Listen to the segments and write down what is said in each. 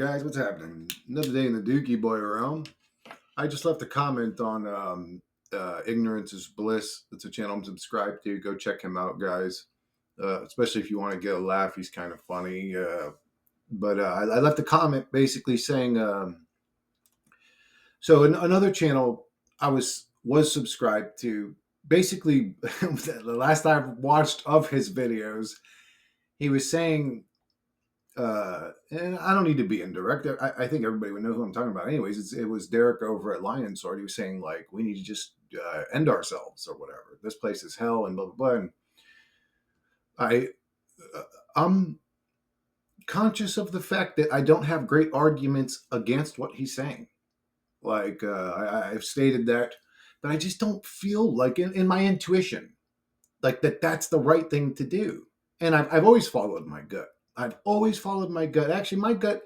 guys? What's happening? Another day in the Dookie Boy realm. I just left a comment on Ignorance is Bliss. It's a channel I'm subscribed to. Go check him out, guys. Especially if you want to get a laugh. He's kind of funny. But I left a comment basically saying, so in another channel I was subscribed to. Basically, the last I watched of his videos, he was saying, and I don't need to be indirect. I think everybody would know who I'm talking about. Anyways, it was Derek over at Lion Sword. He was saying like we need to just end ourselves or whatever. This place is hell and blah blah blah. And I'm conscious of the fact that I don't have great arguments against what he's saying. Like I've stated that, but I just don't feel like in my intuition, like that's the right thing to do. And I've always followed my gut. I've always followed my gut. Actually, my gut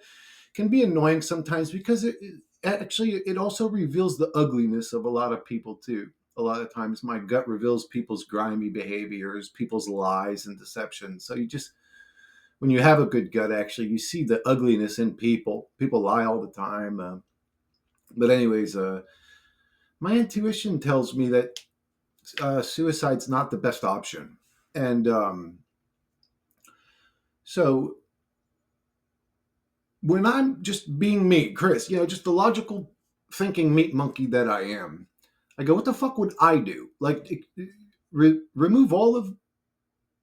can be annoying sometimes because it also reveals the ugliness of a lot of people too. A lot of times my gut reveals people's grimy behaviors, people's lies and deception. So when you have a good gut, actually, you see the ugliness in people. People lie all the time. But anyways, my intuition tells me that suicide's not the best option. And so when I'm just being me, Chris, just the logical thinking meat monkey that I am, I go, what the fuck would I do? Like, remove all of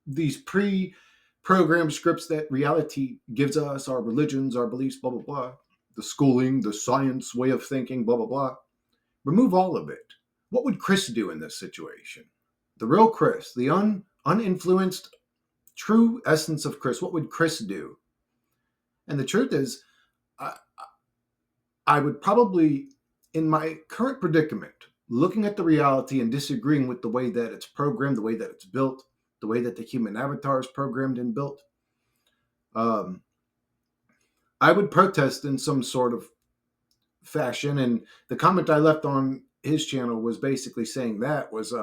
these pre-programmed scripts that reality gives us, our religions, our beliefs, blah, blah, blah, the schooling, the science way of thinking, blah, blah, blah. Remove all of it. What would Chris do in this situation? The real Chris, the uninfluenced, true essence of Chris. What would Chris do? And the truth is, I would probably, in my current predicament, looking at the reality and disagreeing with the way that it's programmed, the way that it's built, the way that the human avatar is programmed and built, I would protest in some sort of fashion. And the comment I left on his channel was basically saying that was,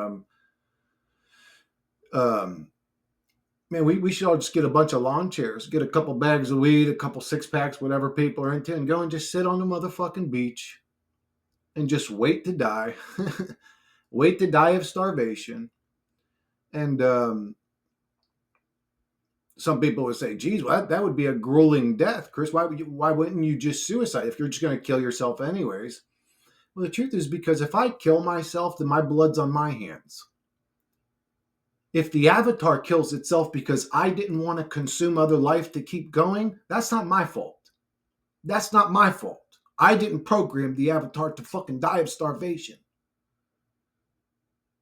man, we should all just get a bunch of lawn chairs, get a couple bags of weed, a couple six packs, whatever people are into, and go and just sit on the motherfucking beach and just wait to die, wait to die of starvation. And some people would say, geez, well, that would be a grueling death. Chris, why wouldn't you just suicide if you're just going to kill yourself anyways? Well, the truth is because if I kill myself, then my blood's on my hands. If the avatar kills itself because I didn't want to consume other life to keep going, that's not my fault. That's not my fault. I didn't program the avatar to fucking die of starvation.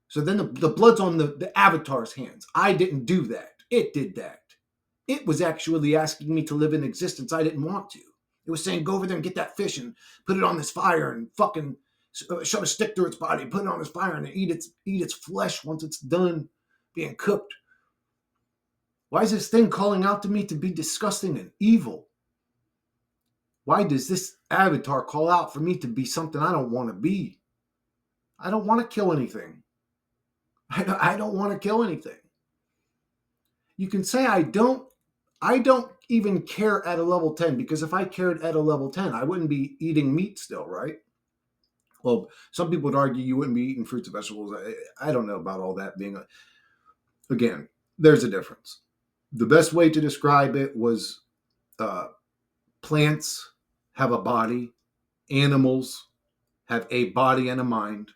So then the blood's on the avatar's hands. I didn't do that. It did that. It was actually asking me to live in existence I didn't want to. It was saying, go over there and get that fish and put it on this fire and fucking shove a stick through its body, put it on this fire and eat its flesh once it's done being cooked. Why is this thing calling out to me to be disgusting and evil? Why does this avatar call out for me to be something I don't want to be? I don't want to kill anything. I don't want to kill anything. You can say I don't even care at a level 10, because if I cared at a level 10, I wouldn't be eating meat still, right? Well, some people would argue you wouldn't be eating fruits and vegetables. I don't know about all that being again, there's a difference. The best way to describe it was plants have a body, animals have a body and a mind,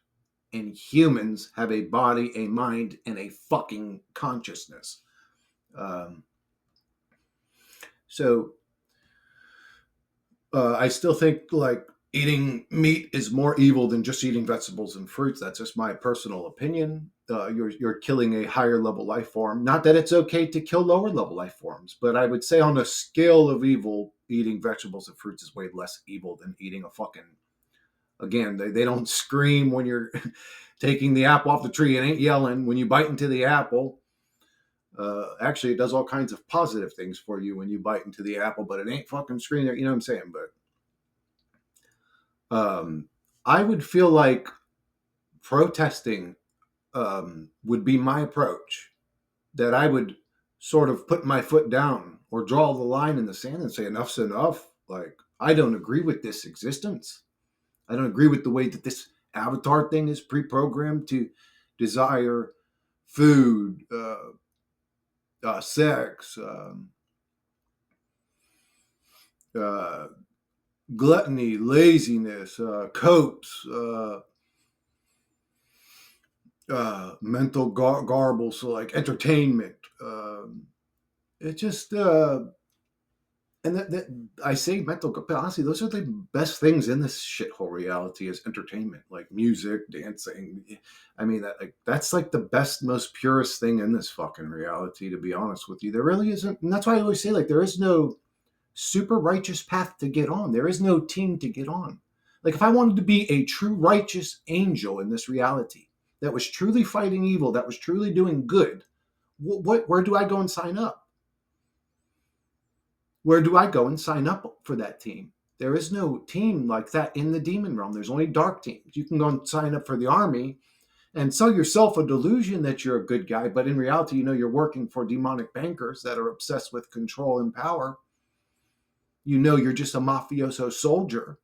and humans have a body, a mind, and a fucking consciousness. So I still think like eating meat is more evil than just eating vegetables and fruits. That's just my personal opinion. You're killing a higher level life form. Not that it's okay to kill lower level life forms, but I would say on a scale of evil, eating vegetables and fruits is way less evil than eating a fucking. Again, they don't scream when you're taking the apple off the tree. It ain't yelling when you bite into the apple. Actually, it does all kinds of positive things for you when you bite into the apple, but it ain't fucking screaming. You know what I'm saying? But I would feel like protesting would be my approach. That I would sort of put my foot down or draw the line in the sand and say enough's enough. Like I don't agree with this existence. I don't agree with the way that this avatar thing is pre-programmed to desire food, sex, uh, gluttony, laziness, copes, mental garble, so like entertainment. It just and that I say mental, but honestly, those are the best things in this shithole reality is entertainment, like music, dancing. I mean, that's like the best, most purest thing in this fucking reality. To be honest with you, there really isn't, and that's why I always say like there is no super righteous path to get on. There is no team to get on. Like if I wanted to be a true righteous angel in this reality that was truly fighting evil, that was truly doing good, where do I go and sign up? Where do I go and sign up for that team? There is no team like that in the demon realm. There's only dark teams. You can go and sign up for the army and sell yourself a delusion that you're a good guy, but in reality, you're working for demonic bankers that are obsessed with control and power. You're just a mafioso soldier,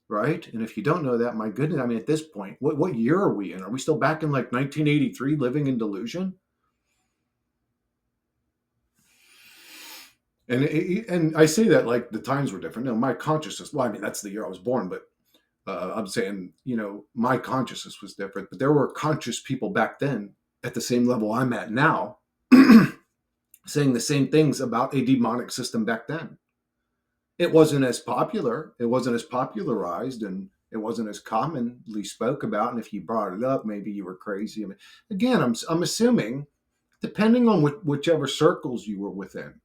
right? And if you don't know that, my goodness, I mean, at this point, what year are we in? Are we still back in like 1983 living in delusion? And I say that like the times were different. No, my consciousness, well, I mean, that's the year I was born, but I'm saying, my consciousness was different, but there were conscious people back then at the same level I'm at now saying the same things about a demonic system back then. It wasn't as popular. It wasn't as popularized, and it wasn't as commonly spoke about. And if you brought it up, maybe you were crazy. I mean, again, I'm assuming, depending on whichever circles you were within.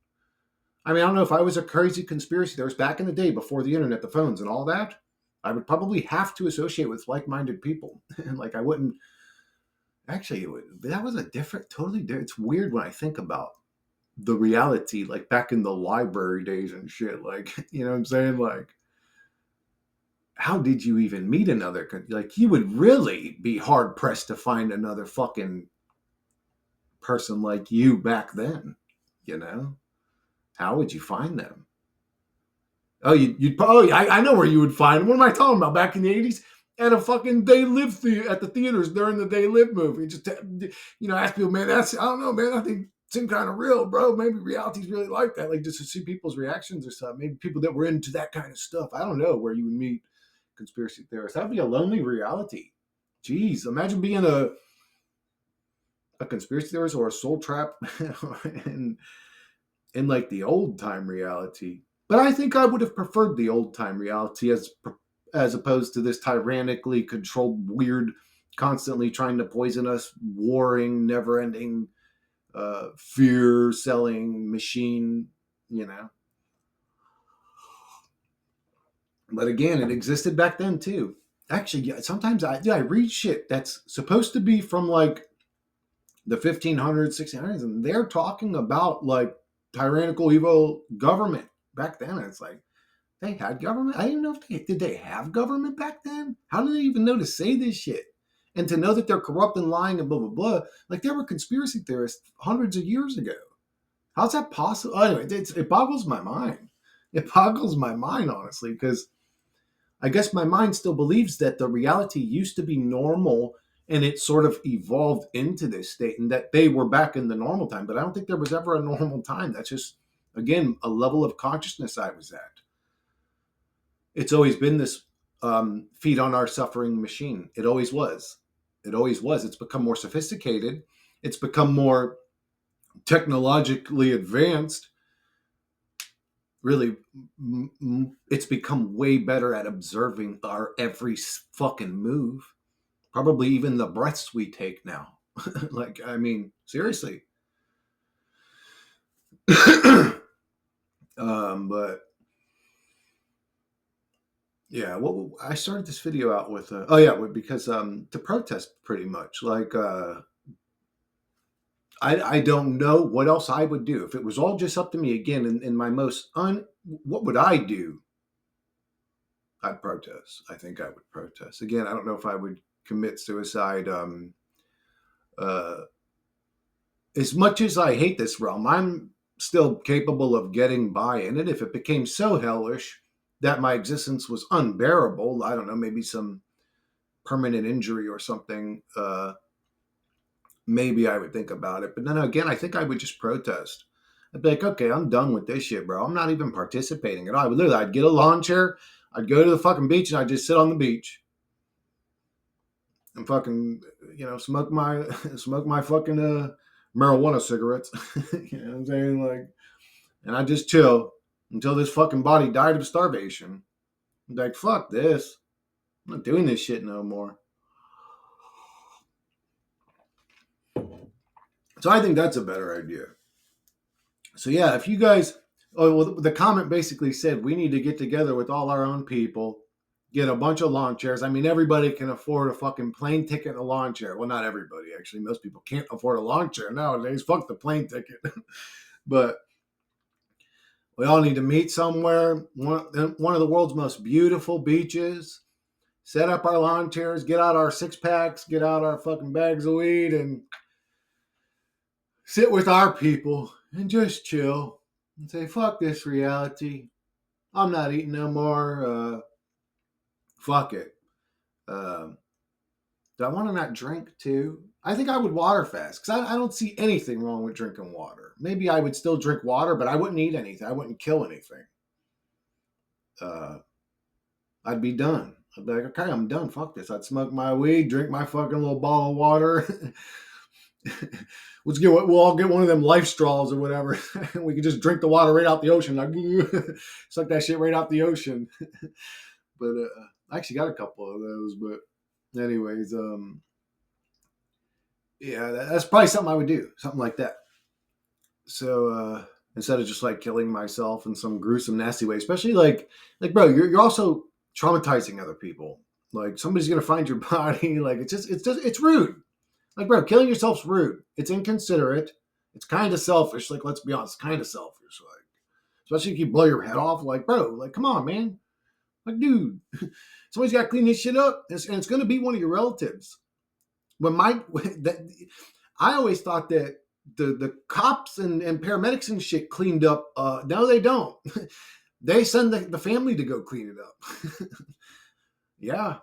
I mean, I don't know if I was a crazy conspiracy theorist back in the day before the internet, the phones, and all that. I would probably have to associate with like-minded people, and like I wouldn't. Actually, that was a totally different. It's weird when I think about the reality, like back in the library days and shit. Like, you know what I'm saying? Like, how did you even meet another? Like, you would really be hard pressed to find another fucking person like you back then. You know, how would you find them? Oh, you'd probably. I know where you would find them. What am I talking about? Back in the '80s, at a fucking They Live at the theaters during the They Live movie. Just ask people, man. I don't know, man. I think seemed kind of real, bro. Maybe reality's really like that. Like just to see people's reactions or something. Maybe people that were into that kind of stuff. I don't know where you would meet conspiracy theorists. That'd be a lonely reality. Jeez, imagine being a conspiracy theorist or a soul trap in like the old time reality. But I think I would have preferred the old time reality as opposed to this tyrannically controlled, weird, constantly trying to poison us, warring, never ending, fear selling machine, you know. But again, it existed back then too. Actually, yeah, sometimes I read shit that's supposed to be from like the 1500s, 1600s, and they're talking about like tyrannical evil government back then. And it's like they had government. I didn't know if did they have government back then. How do they even know to say this shit and to know that they're corrupt and lying and blah blah blah? Like there were conspiracy theorists hundreds of years ago. How's that possible? Anyway, it boggles my mind. It boggles my mind honestly because I guess my mind still believes that the reality used to be normal and it sort of evolved into this state and that they were back in the normal time. But I don't think there was ever a normal time. That's just, again, a level of consciousness I was at. It's always been this feed on our suffering machine. It always was. It always was. It's become more sophisticated. It's become more technologically advanced. Really, it's become way better at observing our every fucking move. Probably even the breaths we take now. Like, I mean, seriously. But yeah, well, I started this video out with, because to protest pretty much. Like, I don't know what else I would do if it was all just up to me again. In my what would I do? I'd protest. I think I would protest again. I don't know if I would commit suicide. Uh, as much as I hate this realm, I'm still capable of getting by in it. If it became so hellish, that my existence was unbearable, I don't know, maybe some permanent injury or something, maybe I would think about it. But then again, I think I would just protest. I'd be like, okay, I'm done with this shit, bro. I'm not even participating at all. I would literally, I'd get a lawn chair, I'd go to the fucking beach, and I'd just sit on the beach and fucking, smoke my smoke my fucking marijuana cigarettes. You know what I'm saying? Like, and I just chill until this fucking body died of starvation. I'm like, fuck this. I'm not doing this shit no more. So I think that's a better idea. So yeah, if you guys, oh well, the comment basically said we need to get together with all our own people, get a bunch of lawn chairs. I mean, everybody can afford a fucking plane ticket and a lawn chair. Well, not everybody actually. Most people can't afford a lawn chair nowadays. Fuck the plane ticket. But we all need to meet somewhere, one of the world's most beautiful beaches. Set up our lawn chairs, get out our 6-packs, get out our fucking bags of weed, and sit with our people and just chill and say, fuck this reality. I'm not eating no more. Fuck it. Do I want to not drink too? I think I would water fast because I don't see anything wrong with drinking water. Maybe I would still drink water, but I wouldn't eat anything. I wouldn't kill anything. I'd be done. I'd be like, okay, I'm done. Fuck this. I'd smoke my weed, drink my fucking little bottle of water. We'll all get one of them life straws or whatever. We could just drink the water right out the ocean, like suck that shit right out the ocean. But I actually got a couple of those. But anyways, yeah, that's probably something I would do, something like that. So instead of just like killing myself in some gruesome, nasty way, especially like bro, you're also traumatizing other people. Like somebody's gonna find your body. Like it's rude. Like, bro, killing yourself's rude. It's inconsiderate. It's kind of selfish. Like, let's be honest, kind of selfish. Like, especially if you blow your head off. Like, bro, like, come on, man. Like, dude, somebody's got to clean this shit up, and it's going to be one of your relatives. I always thought that the cops and paramedics and shit cleaned up. No, they don't. They send the family to go clean it up. Yeah.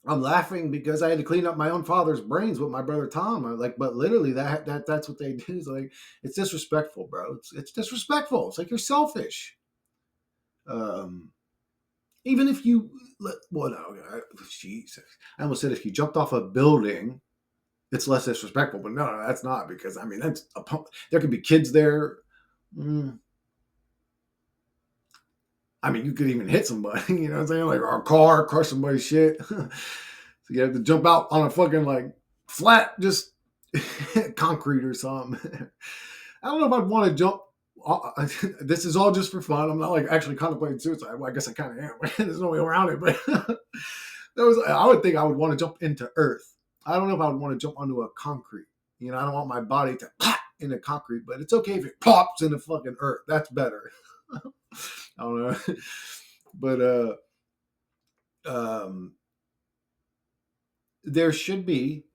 I'm laughing because I had to clean up my own father's brains with my brother Tom. But literally that's what they do. Is like, it's disrespectful, bro. It's disrespectful. It's like you're selfish. Even if you, well, no, Jesus, I almost said if you jumped off a building, it's less disrespectful. But no, that's not, because I mean there could be kids there. I mean, you could even hit somebody, you know what I'm saying? Like, or a car, crush somebody's shit. So you have to jump out on a fucking, like, flat, just concrete or something. I don't know if I'd want to jump. This is all just for fun. I'm not, like, actually contemplating suicide. Well, I guess I kind of am. There's no way around it. But I would think I would want to jump into earth. I don't know if I would want to jump onto a concrete. You know, I don't want my body to pop into concrete, but it's okay if it pops into fucking earth. That's better. I don't know. But there should be,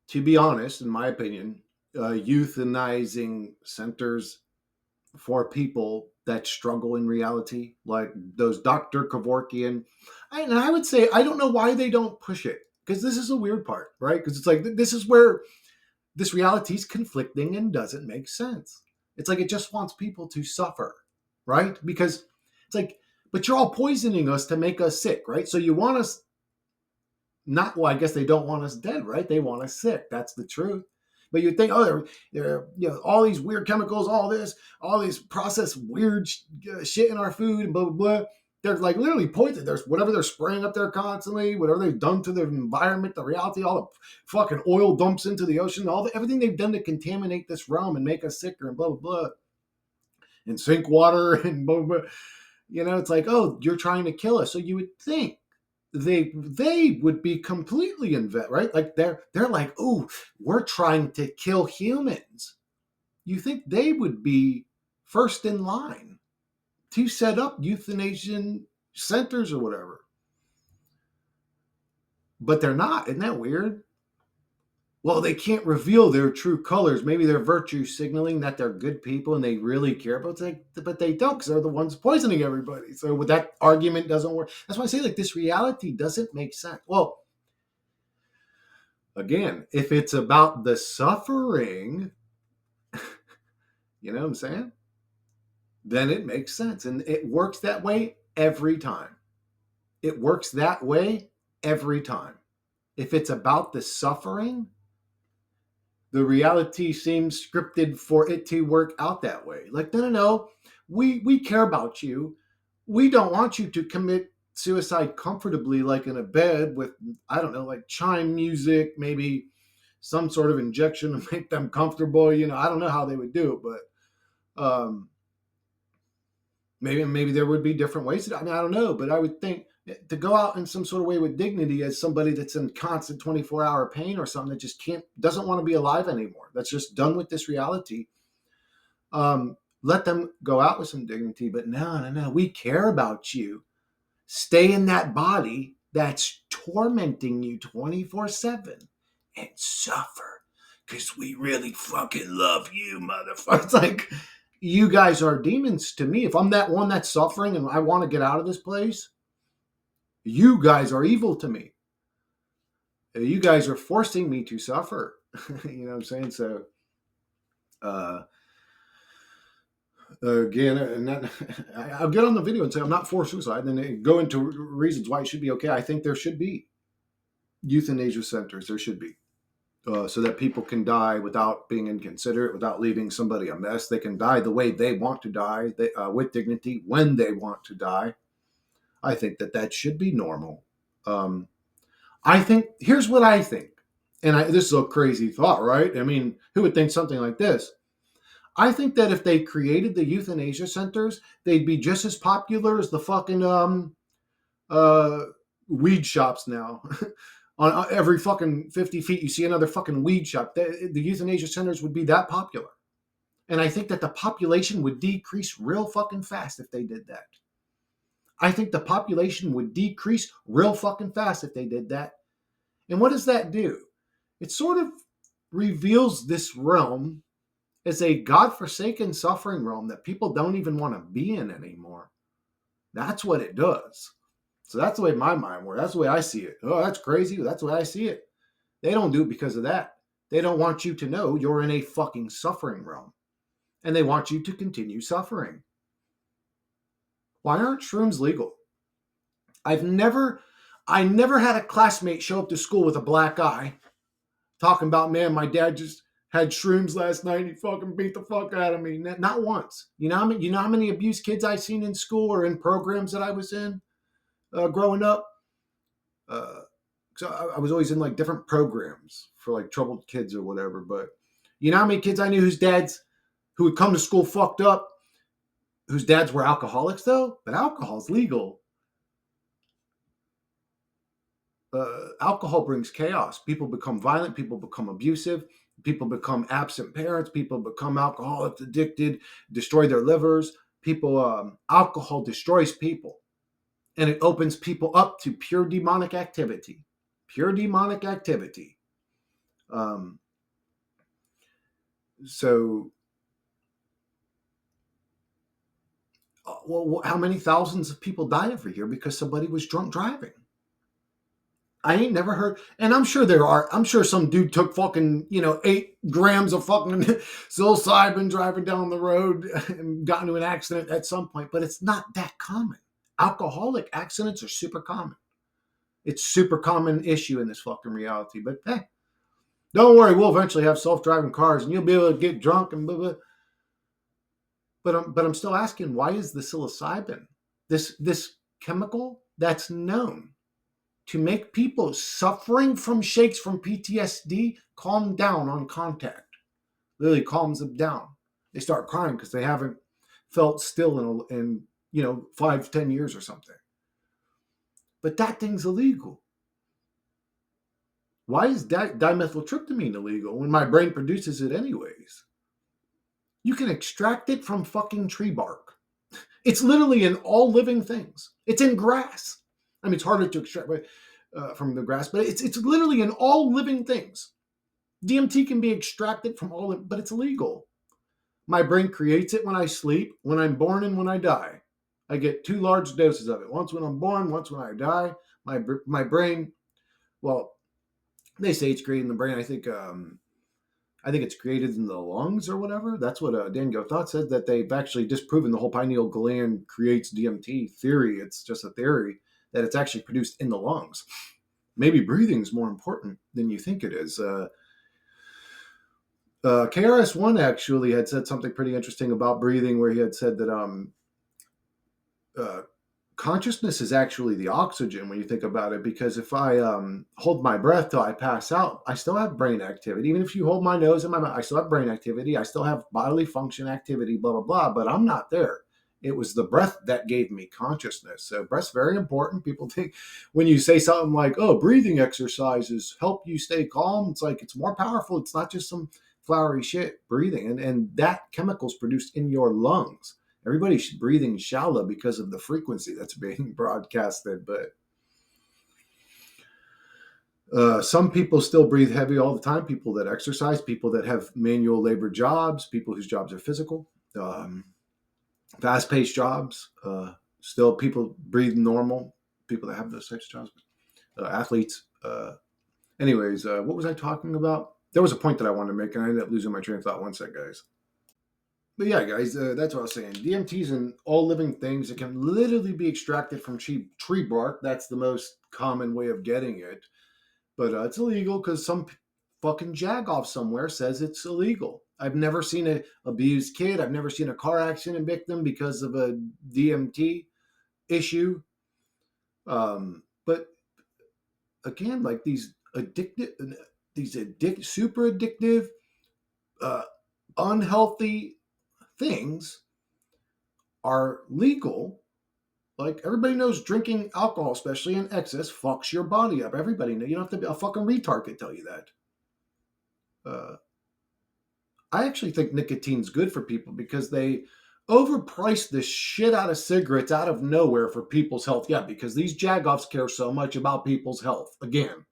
to be honest, in my opinion, euthanizing centers for people that struggle in reality, like those Dr. Kevorkian. And I would say, I don't know why they don't push it, because this is a weird part, right? Because it's like, this is where this reality is conflicting and doesn't make sense. It's like it just wants people to suffer, right? Because it's like, but you're all poisoning us to make us sick, right? So you want us not, well, I guess they don't want us dead, right? They want us sick. That's the truth. But you'd think, oh, they're all these weird chemicals, all these processed weird shit in our food, and blah, blah, blah. They're like literally poison. There's whatever they're spraying up there constantly, whatever they've done to the environment, the reality, all the fucking oil dumps into the ocean, everything they've done to contaminate this realm and make us sicker and blah, blah, blah. And sink water and blah, blah, blah. It's like, oh, you're trying to kill us. So you would think they would be completely invested, right? Like they're like, oh, we're trying to kill humans. You think they would be first in line to set up euthanasia centers or whatever. But they're not. Isn't that weird? Well, they can't reveal their true colors. Maybe they're virtue signaling that they're good people and they really care about it, but they don't because they're the ones poisoning everybody. So with that argument doesn't work. That's why I say like this reality doesn't make sense. Well, again, if it's about the suffering, you know what I'm saying? Then it makes sense. And it works that way every time. It works that way every time. If it's about the suffering, the reality seems scripted for it to work out that way. Like, no, no, no. We care about you. We don't want you to commit suicide comfortably, like in a bed with, I don't know, like chime music, maybe some sort of injection to make them comfortable. You know, I don't know how they would do it, but maybe there would be different ways. I mean, I don't know, but I would think to go out in some sort of way with dignity as somebody that's in constant 24-hour pain or something that just doesn't want to be alive anymore. That's just done with this reality. Let them go out with some dignity, but no, no, no. We care about you. Stay in that body that's tormenting you 24/7 and suffer because we really fucking love you, motherfucker. It's like, you guys are demons to me. If I'm that one that's suffering and I want to get out of this place, you guys are evil to me. You guys are forcing me to suffer. You know what I'm saying? So, again, and that, I'll get on the video and say I'm not for suicide, and then go into reasons why it should be okay. I think there should be euthanasia centers. There should be. So that people can die without being inconsiderate, without leaving somebody a mess. They can die the way they want to die, with dignity, when they want to die. I think that should be normal. I think, here's what I think, and this is a crazy thought, right? I mean, who would think something like this? I think that if they created the euthanasia centers, they'd be just as popular as the fucking weed shops now. On every fucking 50 feet, you see another fucking weed shop. The euthanasia centers would be that popular. And I think that the population would decrease real fucking fast if they did that. I think the population would decrease real fucking fast if they did that. And what does that do? It sort of reveals this realm as a godforsaken suffering realm that people don't even want to be in anymore. That's what it does. So that's the way my mind works. That's the way I see it. Oh, that's crazy. That's the way I see it. They don't do it because of that. They don't want you to know you're in a fucking suffering realm. And they want you to continue suffering. Why aren't shrooms legal? I never had a classmate show up to school with a black eye talking about, man, my dad just had shrooms last night and he fucking beat the fuck out of me. Not once. You know how many abused kids I seen in school or in programs that I was in growing up? So I was always in like different programs for like troubled kids or whatever. But you know how many kids I knew who would come to school fucked up, whose dads were alcoholics though? But alcohol's legal. Alcohol brings chaos. People become violent. People become abusive. People become absent parents. People become alcoholics, addicted, destroy their livers. Alcohol destroys people. And it opens people up to pure demonic activity. Pure demonic activity. So, well, how many thousands of people die every year because somebody was drunk driving? I ain't never heard, and I'm sure there are. I'm sure some dude took fucking 8 grams of fucking psilocybin driving down the road and got into an accident at some point. But it's not that common. Alcoholic accidents are super common. It's super common issue in this fucking reality. But hey, don't worry, we'll eventually have self-driving cars, and you'll be able to get drunk and blah blah. But I'm still asking, why is the psilocybin, this chemical that's known to make people suffering from shakes from PTSD calm down on contact? Literally calms them down. They start crying because they haven't felt still in 5-10 years or something. But that thing's illegal. Why is dimethyltryptamine illegal when my brain produces it anyways? You can extract it from fucking tree bark. It's literally in all living things. It's in grass. I mean, it's harder to extract from the grass, but it's literally in all living things. DMT can be extracted from all, but it's illegal. My brain creates it when I sleep, when I'm born, and when I die. I get 2 large doses of it. Once when I'm born, once when I die. My brain, well, they say it's created in the brain. I think it's created in the lungs or whatever. That's what Dan Gothot said, that they've actually disproven the whole pineal gland creates DMT theory. It's just a theory that it's actually produced in the lungs. Maybe breathing is more important than you think it is. KRS-One actually had said something pretty interesting about breathing, where he had said that uh, consciousness is actually the oxygen when you think about it, because if I hold my breath till I pass out, I still have brain activity. Even if you hold my nose in my mouth, I still have brain activity. I still have bodily function activity, blah, blah, blah, but I'm not there. It was the breath that gave me consciousness. So breath's very important. People think when you say something like, oh, breathing exercises help you stay calm, it's like it's more powerful. It's not just some flowery shit. Breathing. And that chemical's produced in your lungs. Everybody's breathing shallow because of the frequency that's being broadcasted, but some people still breathe heavy all the time. People that exercise, people that have manual labor jobs, people whose jobs are physical, fast-paced jobs. Still, people breathe normal. People that have those types of jobs, athletes. Anyways, what was I talking about? There was a point that I wanted to make, and I ended up losing my train of thought. One sec, guys. But yeah, guys, that's what I was saying. DMT's in all living things. It can literally be extracted from tree bark. That's the most common way of getting it. But it's illegal because some fucking jagoff somewhere says it's illegal. I've never seen an abused kid. I've never seen a car accident victim because of a DMT issue. But again, like super addictive, uh, unhealthy things are legal. Like everybody knows, drinking alcohol, especially in excess, fucks your body up. Everybody knows. You don't have to be a fucking retard to tell you that. I actually think nicotine's good for people because they overprice the shit out of cigarettes out of nowhere for people's health. Yeah, because these jagoffs care so much about people's health. Again,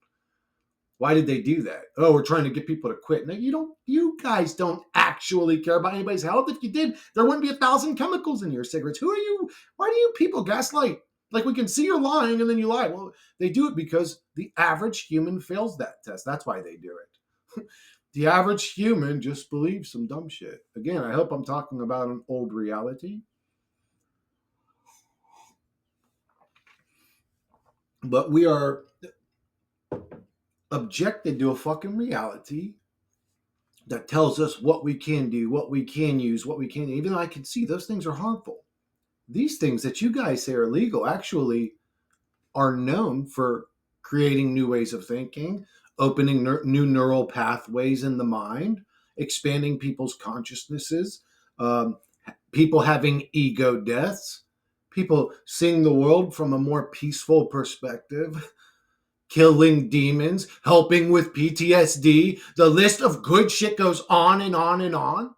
why did they do that? Oh, we're trying to get people to quit. No, you don't. You guys don't actually care about anybody's health. If you did, there wouldn't be 1,000 chemicals in your cigarettes. Who are you? Why do you people gaslight? Like, we can see you're lying and then you lie. Well, they do it because the average human fails that test. That's why they do it. The average human just believes some dumb shit. Again, I hope I'm talking about an old reality. But we are objected to a fucking reality that tells us what we can do, what we can use, what we can. Even though I can see those things are harmful. These things that you guys say are legal actually are known for creating new ways of thinking, opening new neural pathways in the mind, expanding people's consciousnesses, um, people having ego deaths, people seeing the world from a more peaceful perspective, killing demons, helping with PTSD. The list of good shit goes on and on and on.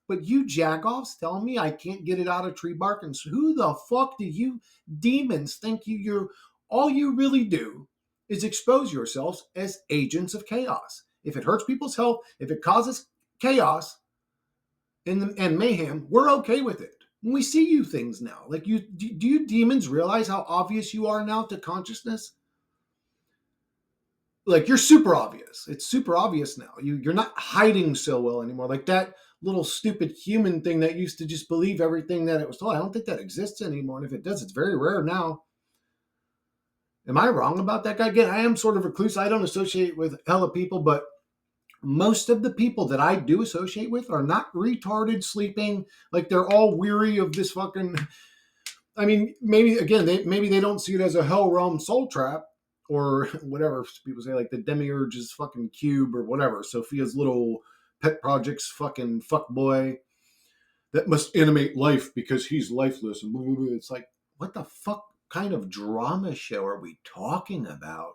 But you jagoffs tell me I can't get it out of tree bark. And who the fuck do you demons think you're? All you really do is expose yourselves as agents of chaos. If it hurts people's health, if it causes chaos and mayhem, we're okay with it. When we see you things now, like you, do you demons realize how obvious you are now to consciousness? Like, you're super obvious. It's super obvious now. You're not hiding so well anymore. Like that little stupid human thing that used to just believe everything that it was told. I don't think that exists anymore. And if it does, it's very rare now. Am I wrong about that guy? Again, I am sort of recluse. I don't associate with hella people, but most of the people that I do associate with are not retarded, sleeping. Like, they're all weary of this fucking. I mean, maybe again, maybe they don't see it as a hell realm soul trap, or whatever people say, like the demiurge's fucking cube or whatever. Sophia's little pet project's fucking fuck boy that must animate life because he's lifeless. And blah, blah, blah. It's like, what the fuck kind of drama show are we talking about?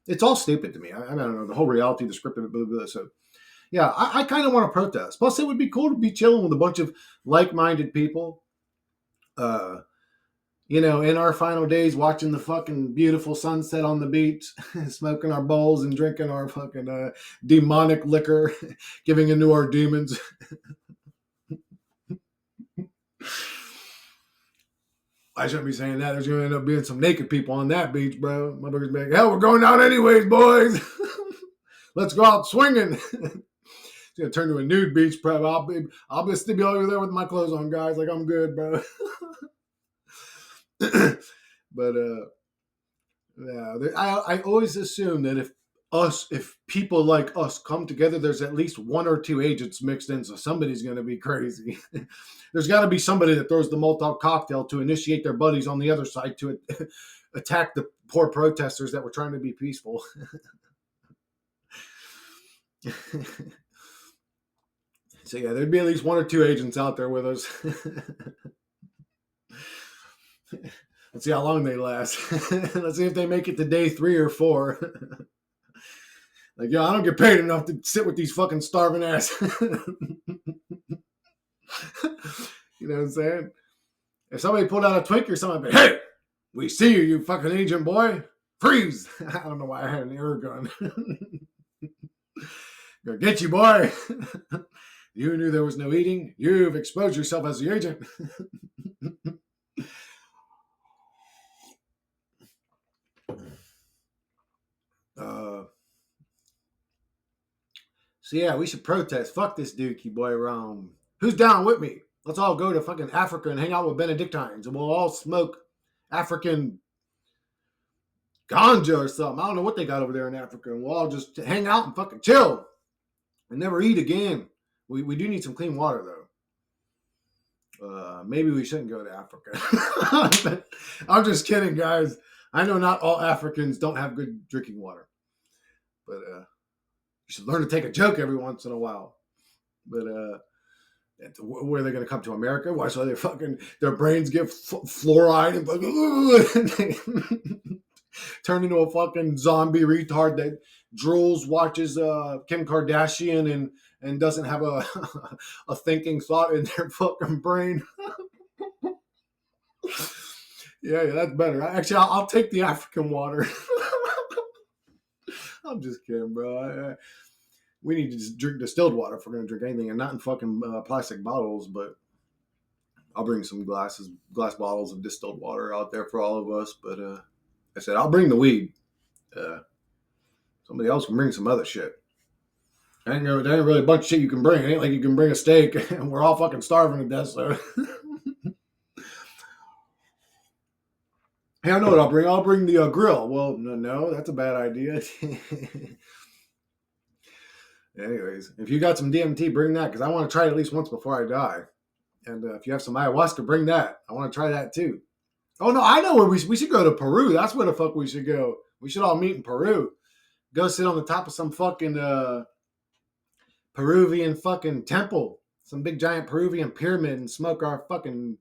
It's all stupid to me. I don't know, the whole reality, the script of it, blah, blah, blah. So yeah, I kind of want to protest. Plus, it would be cool to be chilling with a bunch of like-minded people. In our final days, watching the fucking beautiful sunset on the beach, smoking our bowls and drinking our fucking demonic liquor, giving into our demons. I shouldn't be saying that. There's going to end up being some naked people on that beach, bro. Motherfuckers be like, hell, we're going out anyways, boys. Let's go out swinging. It's going to turn to a nude beach, bro. I'll still be over there with my clothes on, guys. Like, I'm good, bro. But, yeah, I always assume that if people like us come together, there's at least one or two agents mixed in, so somebody's going to be crazy. There's got to be somebody that throws the Molotov cocktail to initiate their buddies on the other side to attack the poor protesters that were trying to be peaceful. So yeah, there'd be at least one or two agents out there with us. Let's see how long they last. Let's see if they make it to day 3 or 4. Like, yo, I don't get paid enough to sit with these fucking starving ass. You know what I'm saying? If somebody pulled out a Twinkie or something, I'd be, hey, we see you, you fucking agent boy. Freeze. I don't know why I had an air gun. Gonna get you, boy. You knew there was no eating. You've exposed yourself as the agent. So yeah, we should protest. Fuck this dookie boy around. Who's down with me? Let's all go to fucking Africa and hang out with Benedictines, and we'll all smoke African ganja or something. I don't know what they got over there in Africa, and we'll all just hang out and fucking chill and never eat again. We do need some clean water though. Maybe we shouldn't go to Africa. I'm just kidding, guys. I know not all Africans don't have good drinking water, but you should learn to take a joke every once in a while. But where are they going to come to America? Why? So they fucking their brains get fluoride and fucking turn into a fucking zombie retard that drools, watches Kim Kardashian, and doesn't have a a thinking thought in their fucking brain. Yeah, that's better. Actually, I'll take the African water. I'm just kidding, bro. We need to just drink distilled water if we're going to drink anything, and not in fucking plastic bottles. But I'll bring some glass bottles of distilled water out there for all of us. But I said I'll bring the weed. Somebody else can bring some other shit. There ain't really a bunch of shit you can bring. It ain't like you can bring a steak, and we're all fucking starving to death. So. Hey, I know what I'll bring. I'll bring the grill. Well, no, that's a bad idea. Anyways, if you got some DMT, bring that, because I want to try it at least once before I die. And if you have some ayahuasca, bring that. I want to try that too. Oh no, I know where we should go to Peru. That's where the fuck we should go. We should all meet in Peru. Go sit on the top of some fucking Peruvian fucking temple, some big giant Peruvian pyramid, and smoke our fucking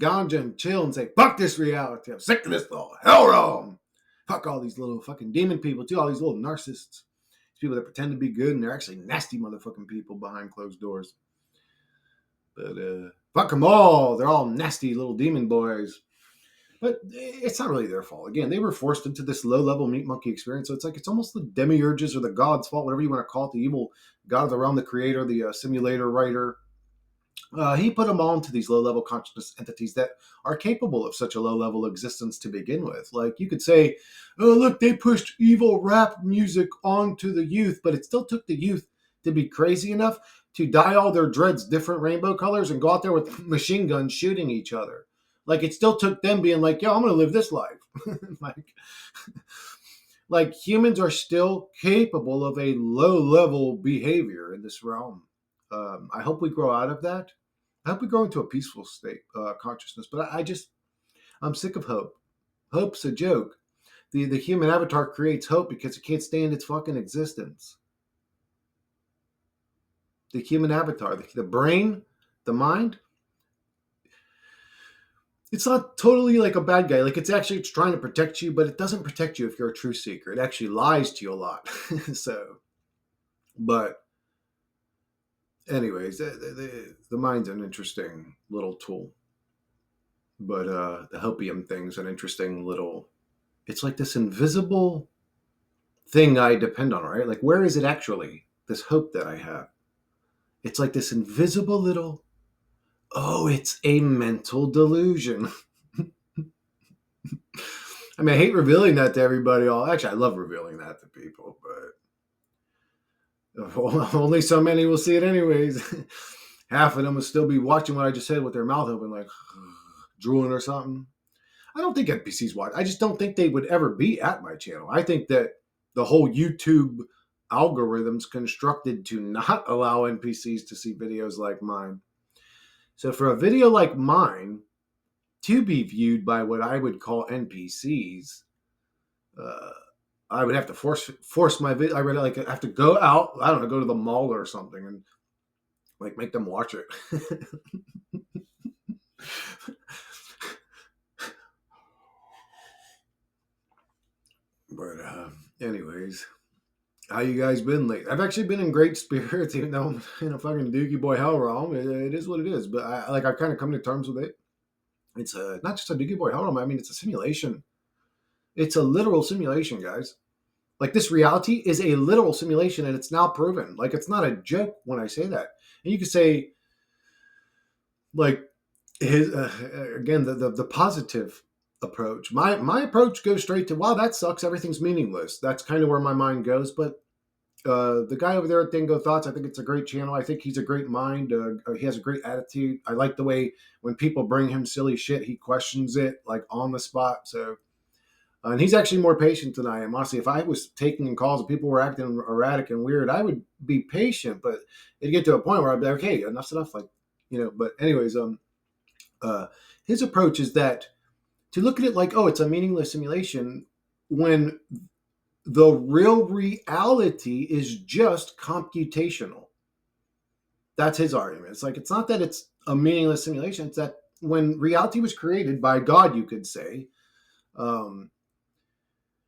ganja and chill and say, fuck this reality. I'm sick of this little hell realm. Fuck all these little fucking demon people too, all these little narcissists. These people that pretend to be good and they're actually nasty motherfucking people behind closed doors. But fuck them all. They're all nasty little demon boys. But it's not really their fault. Again, they were forced into this low-level meat monkey experience. So it's almost the demiurges or the god's fault, whatever you want to call it, the evil god of the realm, the creator, the simulator writer. He put them all into these low-level consciousness entities that are capable of such a low-level existence to begin with. Like you could say, oh, look, they pushed evil rap music onto the youth, but it still took the youth to be crazy enough to dye all their dreads different rainbow colors and go out there with machine guns shooting each other. Like it still took them being like, yo, I'm going to live this life. like humans are still capable of a low-level behavior in this realm. I hope we grow out of that. I hope we grow into a peaceful state, consciousness. But I'm sick of hope. Hope's a joke. The human avatar creates hope because it can't stand its fucking existence. The human avatar, the brain, the mind, it's not totally like a bad guy. Like it's trying to protect you, but it doesn't protect you if you're a true seeker. It actually lies to you a lot. But anyways, the mind's an interesting little tool. But the hopium thing's an interesting little. It's like this invisible thing I depend on, right? Like, where is it actually? This hope that I have. It's like this invisible little. Oh, it's a mental delusion. I mean, I hate revealing that to everybody. Actually, I love revealing that to people, but only so many will see it anyways. Half of them will still be watching what I just said with their mouth open, like drooling or something. I don't think NPCs watch. I just don't think they would ever be at my channel. I think that the whole YouTube algorithm's constructed to not allow NPCs to see videos like mine. So for a video like mine to be viewed by what I would call NPCs, uh, I would have to force my video. I would like have to go out. I don't know, go to the mall or something, and like make them watch it. But anyways, how you guys been lately? I've actually been in great spirits, even though I'm in a fucking dookie boy hell realm. It is what it is. But I've kind of come to terms with it. It's not just a dookie boy hell realm. I mean, it's a simulation. It's a literal simulation, guys. Like, this reality is a literal simulation, and it's now proven. Like, it's not a joke when I say that. And you could say, like, his again, the positive approach. My approach goes straight to, wow, that sucks. Everything's meaningless. That's kind of where my mind goes. But the guy over there at Dingo Thoughts, I think it's a great channel. I think he's a great mind. He has a great attitude. I like the way when people bring him silly shit, he questions it like on the spot. So, and he's actually more patient than I am. Honestly, if I was taking calls and people were acting erratic and weird, I would be patient. But it'd get to a point where I'd be like, okay, enough's enough. Like, But anyways, his approach is that to look at it like, oh, it's a meaningless simulation, when the real reality is just computational. That's his argument. It's like, it's not that it's a meaningless simulation. It's that when reality was created by God, you could say, um,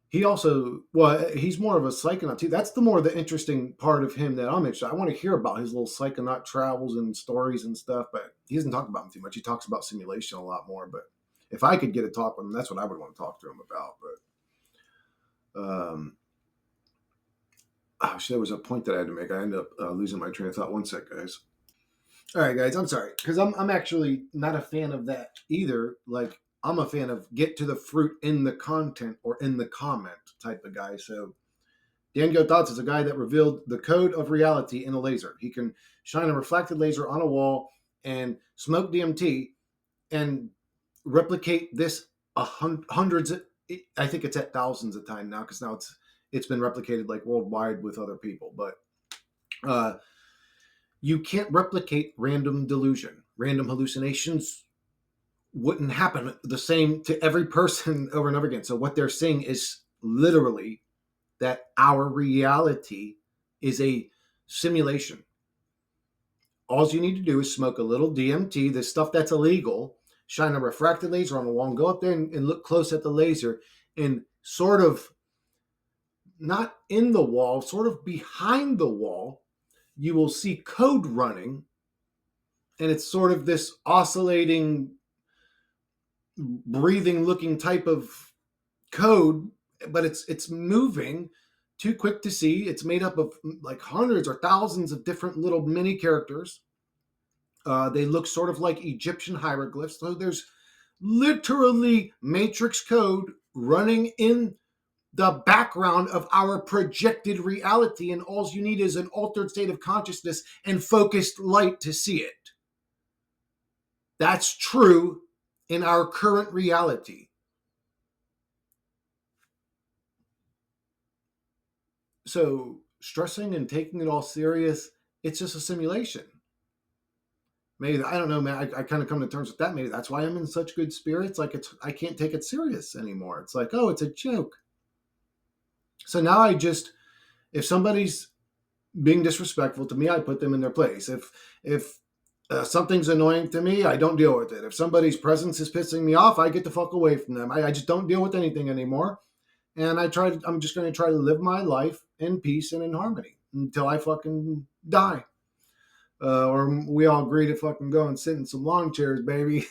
he also, well, he's more of a psychonaut too. That's the interesting part of him that I'm interested. I want to hear about his little psychonaut travels and stories and stuff, but he doesn't talk about them too much. He talks about simulation a lot more. But if I could get a talk with him, that's what I would want to talk to him about. But there was a point that I had to make. I ended up losing my train of thought. One sec, guys. All right, guys, I'm sorry, because I'm actually not a fan of that either. Like, I'm a fan of get to the fruit in the content or in the comment type of guy. So Dango Thoughts is a guy that revealed the code of reality in a laser. He can shine a reflected laser on a wall and smoke DMT and replicate this hundreds. I think it's at thousands of times now, because now it's been replicated like worldwide with other people. But you can't replicate random delusion. Random hallucinations wouldn't happen the same to every person over and over again. So what they're saying is literally that our reality is a simulation. All you need to do is smoke a little DMT, this stuff that's illegal, shine a refracted laser on the wall, and go up there and look close at the laser, and sort of not in the wall, sort of behind the wall, you will see code running, and it's sort of this oscillating, breathing looking type of code, but it's moving too quick to see. It's made up of like hundreds or thousands of different little mini characters. They look sort of like Egyptian hieroglyphs. So there's literally matrix code running in the background of our projected reality, and all you need is an altered state of consciousness and focused light to see it. That's true in our current reality. So stressing and taking it all serious, it's just a simulation. Maybe, I don't know, man. I kind of come to terms with that. Maybe that's why I'm in such good spirits. Like, I can't take it serious anymore. It's like, oh, it's a joke. So now if somebody's being disrespectful to me, I put them in their place. If something's annoying to me, I don't deal with it. If somebody's presence is pissing me off, I get the fuck away from them. I just don't deal with anything anymore. And I'm just going to try to live my life in peace and in harmony until I fucking die. Or we all agree to fucking go and sit in some lawn chairs, baby.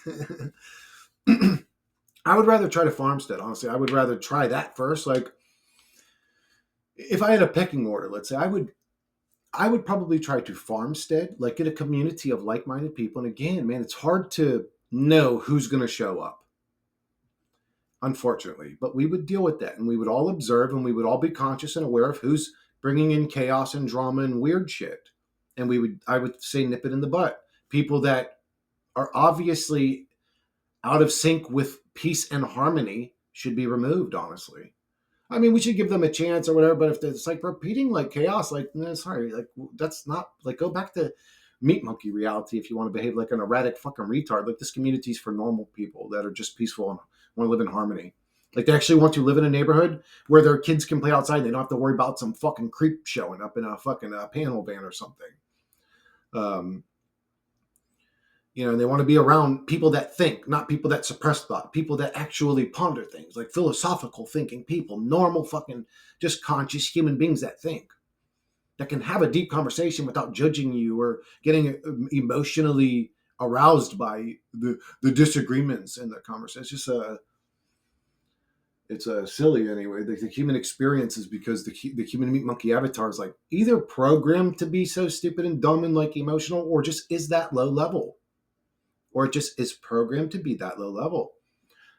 I would rather try to farmstead, honestly. I would rather try that first. Like, if I had a pecking order, let's say, I would probably try to farmstead, like get a community of like-minded people. And again, man, it's hard to know who's going to show up, unfortunately. But we would deal with that, and we would all observe, and we would all be conscious and aware of who's bringing in chaos and drama and weird shit. And I would say, nip it in the butt. People that are obviously out of sync with peace and harmony should be removed, honestly. I mean, we should give them a chance or whatever, but if it's like repeating like chaos, like, no, sorry, like, that's not, like, go back to meat monkey reality if you want to behave like an erratic fucking retard. Like, this community is for normal people that are just peaceful and want to live in harmony. Like, they actually want to live in a neighborhood where their kids can play outside. They don't have to worry about some fucking creep showing up in a fucking panel van or something. Um, they want to be around people that think, not people that suppress thought, people that actually ponder things, like philosophical thinking people, normal fucking just conscious human beings that think, that can have a deep conversation without judging you or getting emotionally aroused by the disagreements in the conversation. It's silly anyway. The human experience is because the human meat monkey avatar is like either programmed to be so stupid and dumb and like emotional, or just is that low level, or it just is programmed to be that low level.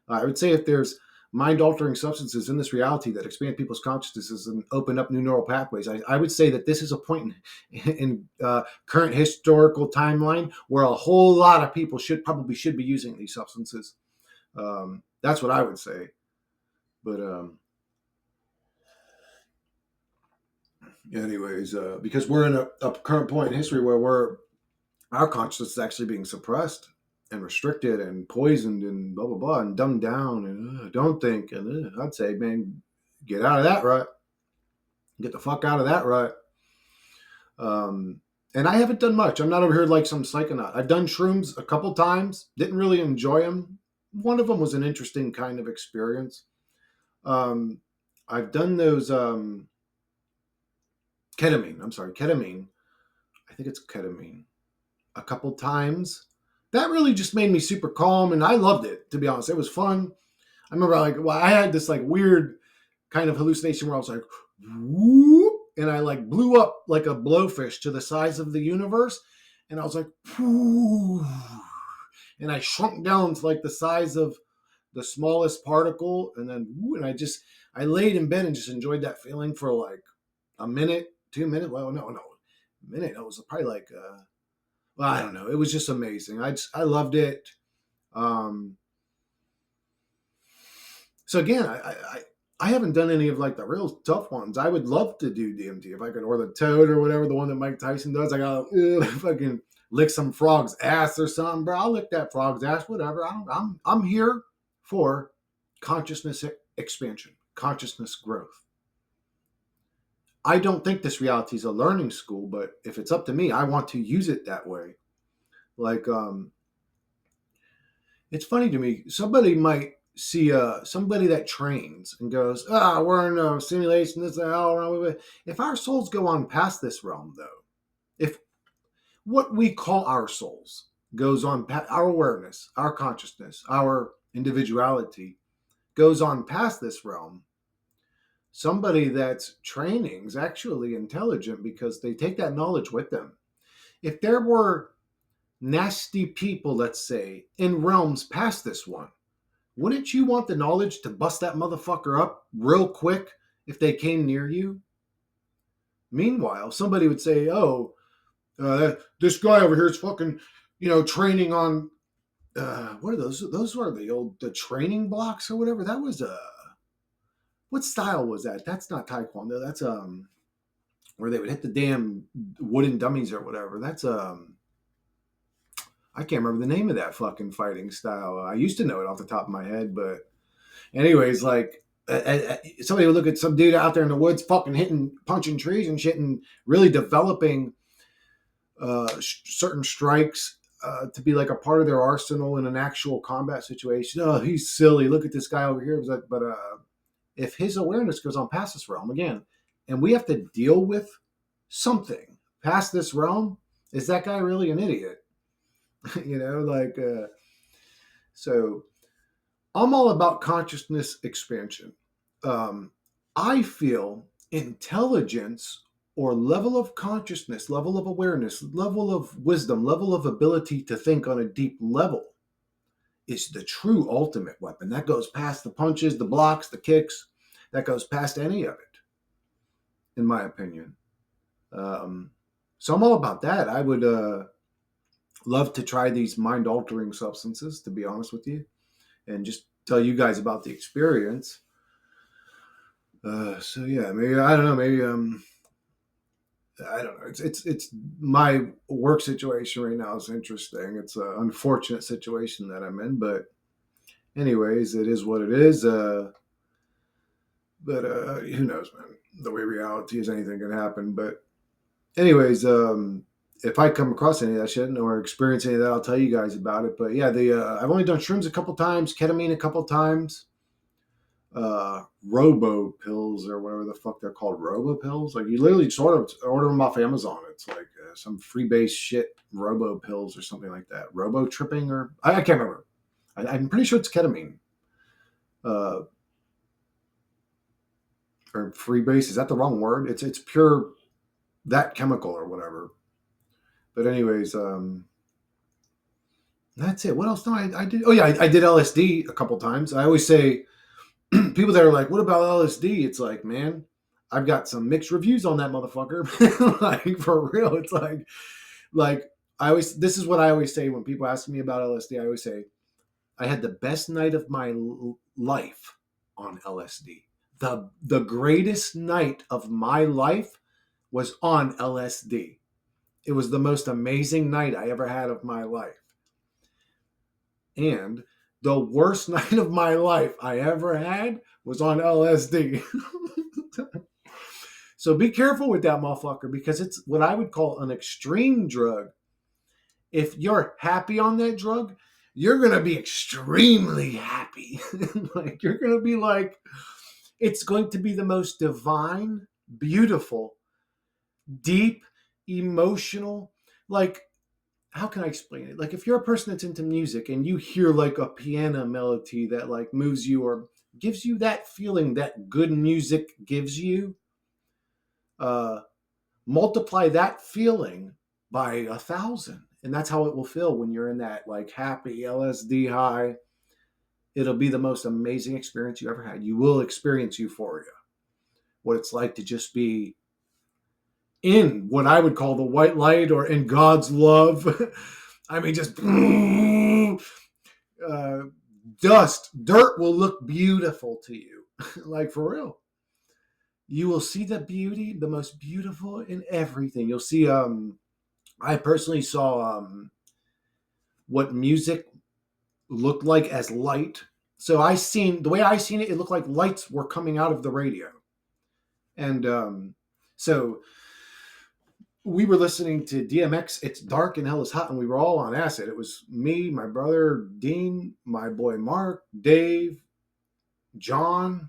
I would say if there's mind-altering substances in this reality that expand people's consciousnesses and open up new neural pathways, I would say that this is a point in current historical timeline where a whole lot of people should be using these substances. That's what I would say. But anyways, because we're in a current point in history where our consciousness is actually being suppressed and restricted and poisoned and blah blah blah and dumbed down and don't think, and I'd say, man, get out of that rut. Get the fuck out of that rut. And I haven't done much. I'm not over here like some psychonaut. I've done shrooms a couple times. Didn't really enjoy them. One of them was an interesting kind of experience. I've done those ketamine. I'm sorry, ketamine. I think it's ketamine. A couple times. That really just made me super calm, and I loved it. To be honest, it was fun. I remember I had this like weird kind of hallucination where I was like, whoop, and I like blew up like a blowfish to the size of the universe, and I was like, whoo, and I shrunk down to like the size of the smallest particle, and then whoo, and I laid in bed and just enjoyed that feeling for like a minute, 2 minutes. Well, no, a minute. It was probably like, well, I don't know. It was just amazing. I loved it. Um, so again, I haven't done any of like the real tough ones. I would love to do DMT if I could, or the toad or whatever, the one that Mike Tyson does. I gotta fucking lick some frog's ass or something, bro. I'll lick that frog's ass, whatever. I'm here for consciousness expansion, consciousness growth. I don't think this reality is a learning school, but if it's up to me, I want to use it that way. Like, it's funny to me. Somebody might see somebody that trains and goes, we're in a simulation. This is hell. If our souls go on past this realm, though, if what we call our souls goes on, our awareness, our consciousness, our individuality goes on past this realm, somebody that's training is actually intelligent because they take that knowledge with them. If there were nasty people, let's say, in realms past this one, wouldn't you want the knowledge to bust that motherfucker up real quick if they came near you? Meanwhile, somebody would say, this guy over here is fucking, training on, what are those? Those were the training blocks or whatever. That was, what style was that? That's not Taekwondo. That's, where they would hit the damn wooden dummies or whatever. That's, I can't remember the name of that fucking fighting style. I used to know it off the top of my head, but anyways, like, somebody would look at some dude out there in the woods fucking punching trees and shit and really developing certain strikes to be like a part of their arsenal in an actual combat situation. Oh, he's silly. Look at this guy over here. But if his awareness goes on past this realm again, and we have to deal with something past this realm, is that guy really an idiot? So I'm all about consciousness expansion. Um, I feel intelligence or level of consciousness, level of awareness, level of wisdom, level of ability to think on a deep level is the true ultimate weapon. That goes past the punches, the blocks, the kicks. That goes past any of it, in my opinion. Um, so I'm all about that. I would love to try these mind altering substances, to be honest with you, and just tell you guys about the experience. So yeah, maybe I don't know. Maybe I don't know. It's my work situation right now is interesting. It's an unfortunate situation that I'm in, but anyways, it is what it is. But who knows, man? The way reality is, anything can happen. But anyways, if I come across any of that shit or experience any of that, I'll tell you guys about it. But yeah, the I've only done shrooms a couple times, ketamine a couple times, robo pills or whatever the fuck they're called, robo pills. Like you literally sort of order them off Amazon. It's like some freebase shit, robo pills or something like that. Robo tripping or I can't remember. I'm pretty sure it's ketamine. Uh, or freebase, is that the wrong word? It's pure that chemical or whatever. But anyways, that's it. What else? No, I did. Oh yeah, I did LSD a couple times. I always say people that are like, "What about LSD?" It's like, man, I've got some mixed reviews on that motherfucker. Like for real, it's like I always. This is what I always say when people ask me about LSD. I always say I had the best night of my life on LSD. The greatest night of my life was on LSD. It was the most amazing night I ever had of my life. And the worst night of my life I ever had was on LSD. So be careful with that motherfucker because it's what I would call an extreme drug. If you're happy on that drug, you're going to be extremely happy. Like you're going to be like, it's going to be the most divine, beautiful, deep, emotional, like how can I explain it? Like if you're a person that's into music and you hear like a piano melody that like moves you or gives you that feeling that good music gives you, uh, multiply that feeling by 1,000. And that's how it will feel when you're in that like happy LSD high. It'll be the most amazing experience you ever had. You will experience euphoria. What it's like to just be in what I would call the white light or in God's love. I mean, just dirt will look beautiful to you. Like for real. You will see the beauty, the most beautiful in everything. You'll see, I personally saw what music looked like as light. So the way I seen it, it looked like lights were coming out of the radio. And so we were listening to DMX, It's Dark and Hell is Hot, and we were all on acid. It was me, my brother Dean, my boy Mark, Dave, John.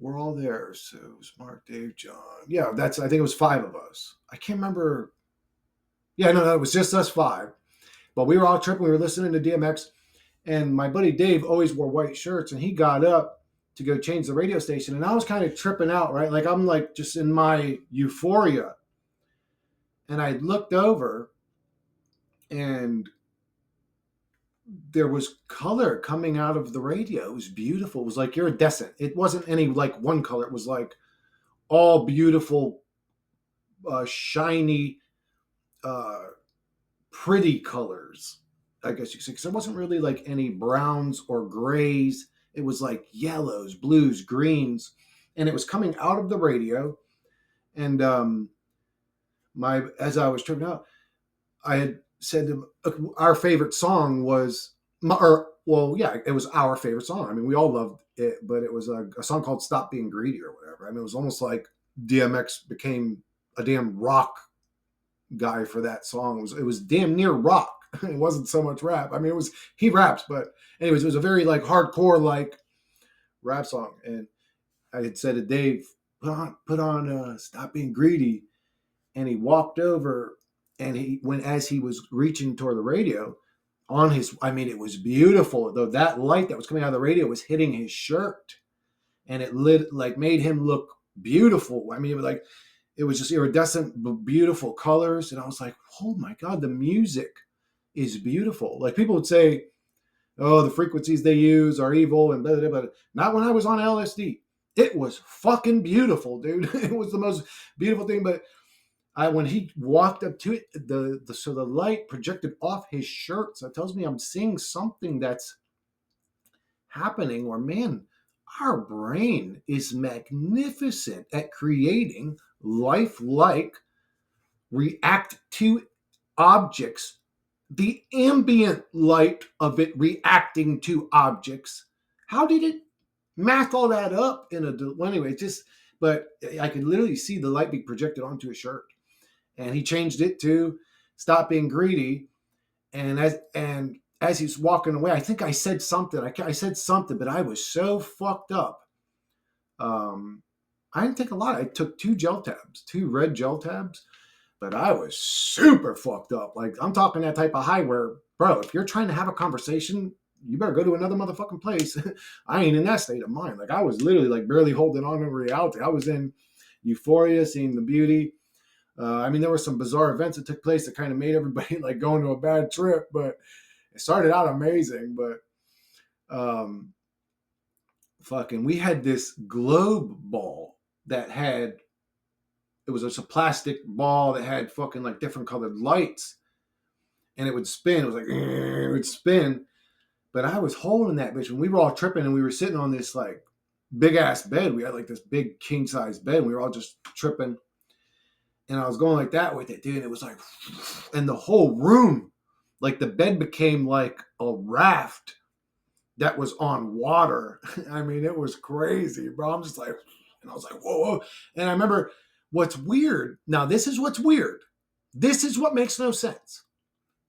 We're all there. So it was Mark, Dave, John. Yeah, I think it was 5 of us. I can't remember. Yeah, no, it was just us 5. But we were all tripping. We were listening to DMX. And my buddy Dave always wore white shirts, and he got up to go change the radio station. And I was kind of tripping out, right? Like I'm like just in my euphoria. And I looked over and there was color coming out of the radio. It was beautiful. It was like iridescent. It wasn't any like one color. It was like all beautiful, shiny, uh, pretty colors, I guess you could say. Because there wasn't really like any browns or grays. It was like yellows, blues, greens. And it was coming out of the radio. And as I was tripping out, I had said our favorite song was, it was our favorite song. I mean, we all loved it, but it was a song called Stop Being Greedy or whatever. I mean, it was almost like DMX became a damn rock guy for that song. It was damn near rock. It wasn't so much rap. I mean, he raps, but anyways, it was a very like hardcore like rap song. And I had said to Dave, put on Stop Being Greedy. And he walked over and as he was reaching toward the radio, on his, I mean, it was beautiful. Though that light that was coming out of the radio was hitting his shirt, and it lit, like, made him look beautiful. I mean, it was like, it was just iridescent, beautiful colors. And I was like, oh my God, the music is beautiful. Like, people would say, oh, the frequencies they use are evil and blah, blah, blah. Not when I was on LSD. It was fucking beautiful, dude. It was the most beautiful thing. But when he walked up to it, so the light projected off his shirt. So it tells me I'm seeing something that's happening. Or, man, our brain is magnificent at creating lifelike react to objects, the ambient light of it reacting to objects. How did it math all that up in a, well, anyway, just, but I could literally see the light being projected onto his shirt. And he changed it to stop being greedy. And as he's walking away, I think I said something. I said something, but I was so fucked up. I didn't take a lot. I took 2 red gel tabs, but I was super fucked up. Like, I'm talking that type of high where, bro, if you're trying to have a conversation, you better go to another motherfucking place. I ain't in that state of mind. Like, I was literally like barely holding on to reality. I was in euphoria, seeing the beauty. I mean, there were some bizarre events that took place that kind of made everybody like go into a bad trip, but it started out amazing. But fucking, we had this globe ball that had, it was just a plastic ball that had fucking like different colored lights, and it would spin. It was like, it would spin. But I was holding that bitch when we were all tripping, and we were sitting on this like big ass bed. We had like this big king size bed, and we were all just tripping. And I was going like that with it, dude. It was like, and the whole room, like the bed became like a raft that was on water. I mean, it was crazy, bro. I'm just like, and I was like, whoa, whoa. And I remember what's weird. Now, this is what's weird. This is what makes no sense.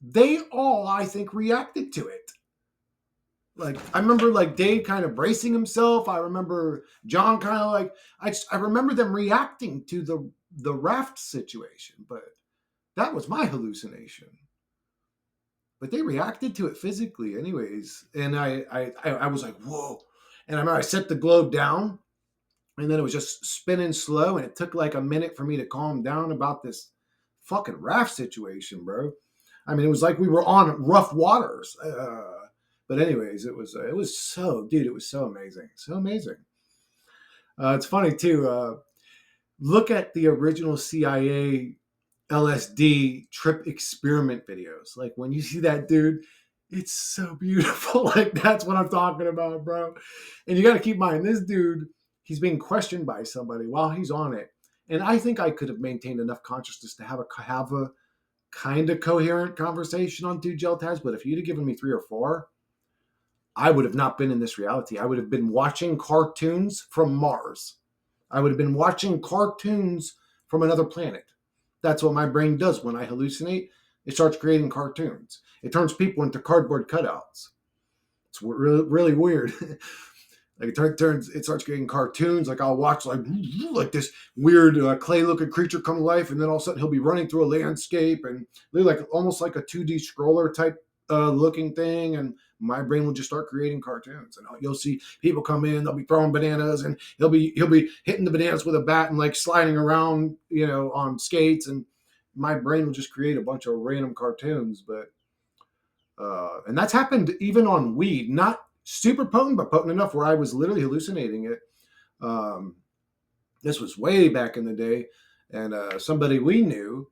They all, I think, reacted to it. Like, I remember like Dave kind of bracing himself. I remember John kind of like, I remember them reacting to the raft situation, but that was my hallucination. But they reacted to it physically anyways. And I was like, whoa. And I remember I set the globe down, and then it was just spinning slow, and it took like a minute for me to calm down about this fucking raft situation, bro. I mean, it was like we were on rough waters. But anyways, it was so, dude, it was so amazing. So amazing. It's funny too. Look at the original CIA LSD trip experiment videos. Like, when you see that dude, it's so beautiful. Like, that's what I'm talking about, bro. And you got to keep in mind, this dude, he's being questioned by somebody while he's on it. And I think I could have maintained enough consciousness to have a kind of coherent conversation on 2 gel tabs. But if you'd have given me 3 or 4, I would have not been in this reality. I would have been watching cartoons from Mars. I would have been watching cartoons from another planet. That's what my brain does when I hallucinate. It starts creating cartoons. It turns people into cardboard cutouts. It's really, really weird. Like, it starts creating cartoons. Like, I'll watch like this weird clay-looking creature come to life, and then all of a sudden he'll be running through a landscape, and they're like almost like a 2D scroller type looking thing, and my brain will just start creating cartoons. And you'll see people come in, they'll be throwing bananas, and he'll be hitting the bananas with a bat and like sliding around, on skates, and my brain will just create a bunch of random cartoons. But and that's happened even on weed, not super potent, but potent enough where I was literally hallucinating it. This was way back in the day, and somebody we knew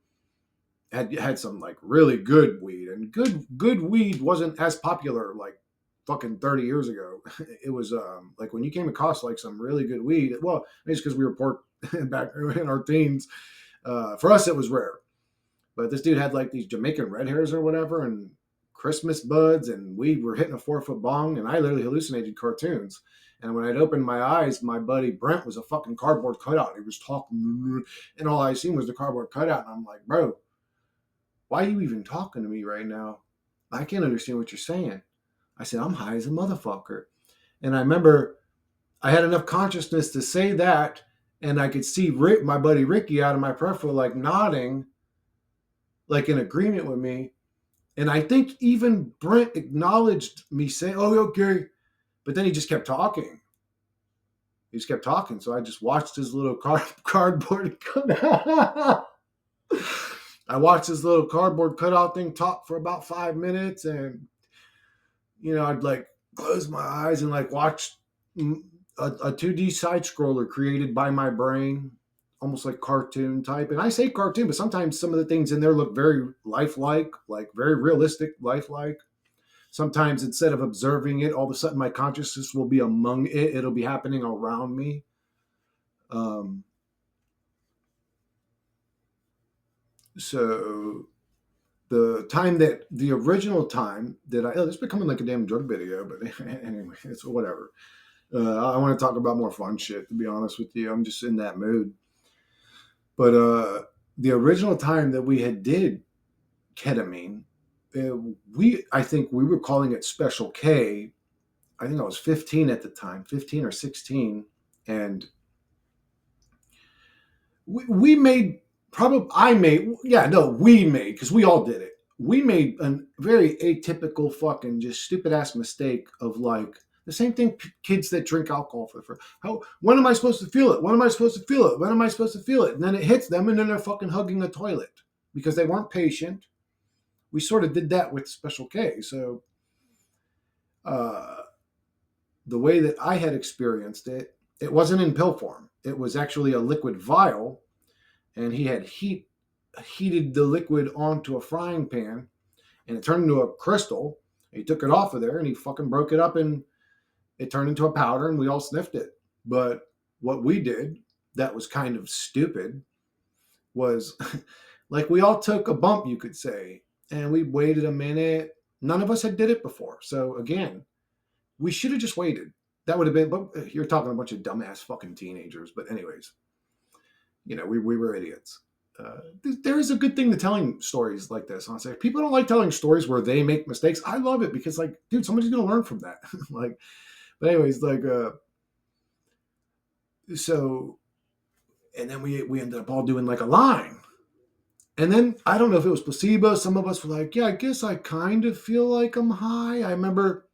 had some like really good weed, and good weed wasn't as popular like fucking 30 years ago. It was like when you came across like some really good weed, well, it's because we were poor back in our teens. For us, it was rare. But this dude had like these Jamaican red hairs or whatever, and Christmas buds, and we were hitting a 4-foot bong, and I literally hallucinated cartoons. And when I'd opened my eyes, my buddy Brent was a fucking cardboard cutout. He was talking, and all I seen was the cardboard cutout. And I'm like, bro, why are you even talking to me right now? I can't understand what you're saying. I said, I'm high as a motherfucker. And I remember I had enough consciousness to say that, and I could see my buddy Ricky out of my peripheral, like nodding, like in agreement with me. And I think even Brent acknowledged me saying, "Oh, okay," but then he just kept talking. He just kept talking, so I just watched his little cardboard cut. I watched his little cardboard cutout thing talk for about 5 minutes, and I'd like close my eyes and like watch a 2D side scroller created by my brain, almost like cartoon type. And I say cartoon, but sometimes some of the things in there look very lifelike, like very realistic, lifelike. Sometimes instead of observing it, all of a sudden my consciousness will be among it. It'll be happening around me. Um, so the original time that it's becoming like a damn drug video, but anyway, it's whatever. I want to talk about more fun shit, to be honest with you. I'm just in that mood. But the original time that we had did ketamine, I think we were calling it Special K. I think I was 15 at the time, 15 or 16, and we made we made, because we all did it. We made a very atypical fucking just stupid ass mistake of like the same thing kids that drink alcohol for how, when am I supposed to feel it? When am I supposed to feel it? When am I supposed to feel it? And then it hits them and then they're fucking hugging a toilet because they weren't patient. We sort of did that with Special K. So uh, the way that I had experienced it, it wasn't in pill form. It was actually a liquid vial, and he had heated the liquid onto a frying pan, and it turned into a crystal. He took it off of there and he fucking broke it up, and it turned into a powder, and we all sniffed it. But what we did that was kind of stupid was like we all took a bump, you could say, and we waited a minute. None of us had did it before. So again, we should have just waited. That would have been, but you're talking a bunch of dumbass fucking teenagers. But anyways, we were idiots. There is a good thing to telling stories like this. Honestly, if people don't like telling stories where they make mistakes, I love it because, like, dude, somebody's gonna learn from that. Like, but anyways, like, so, and then we ended up all doing like a line, and then I don't know if it was placebo. Some of us were like, yeah, I guess I kind of feel like I'm high. I remember,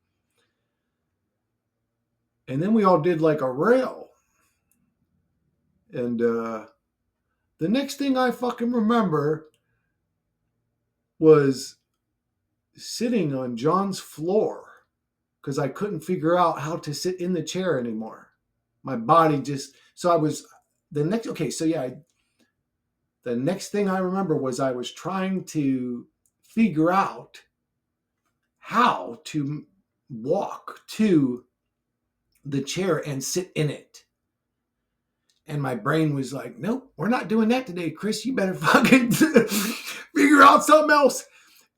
and then we all did like a rail, and the next thing I fucking remember was sitting on John's floor because I couldn't figure out how to sit in the chair anymore. My body just, so I was, the next thing I remember was I was trying to figure out how to walk to the chair and sit in it. And my brain was like, nope, we're not doing that today, Chris. You better fucking figure out something else.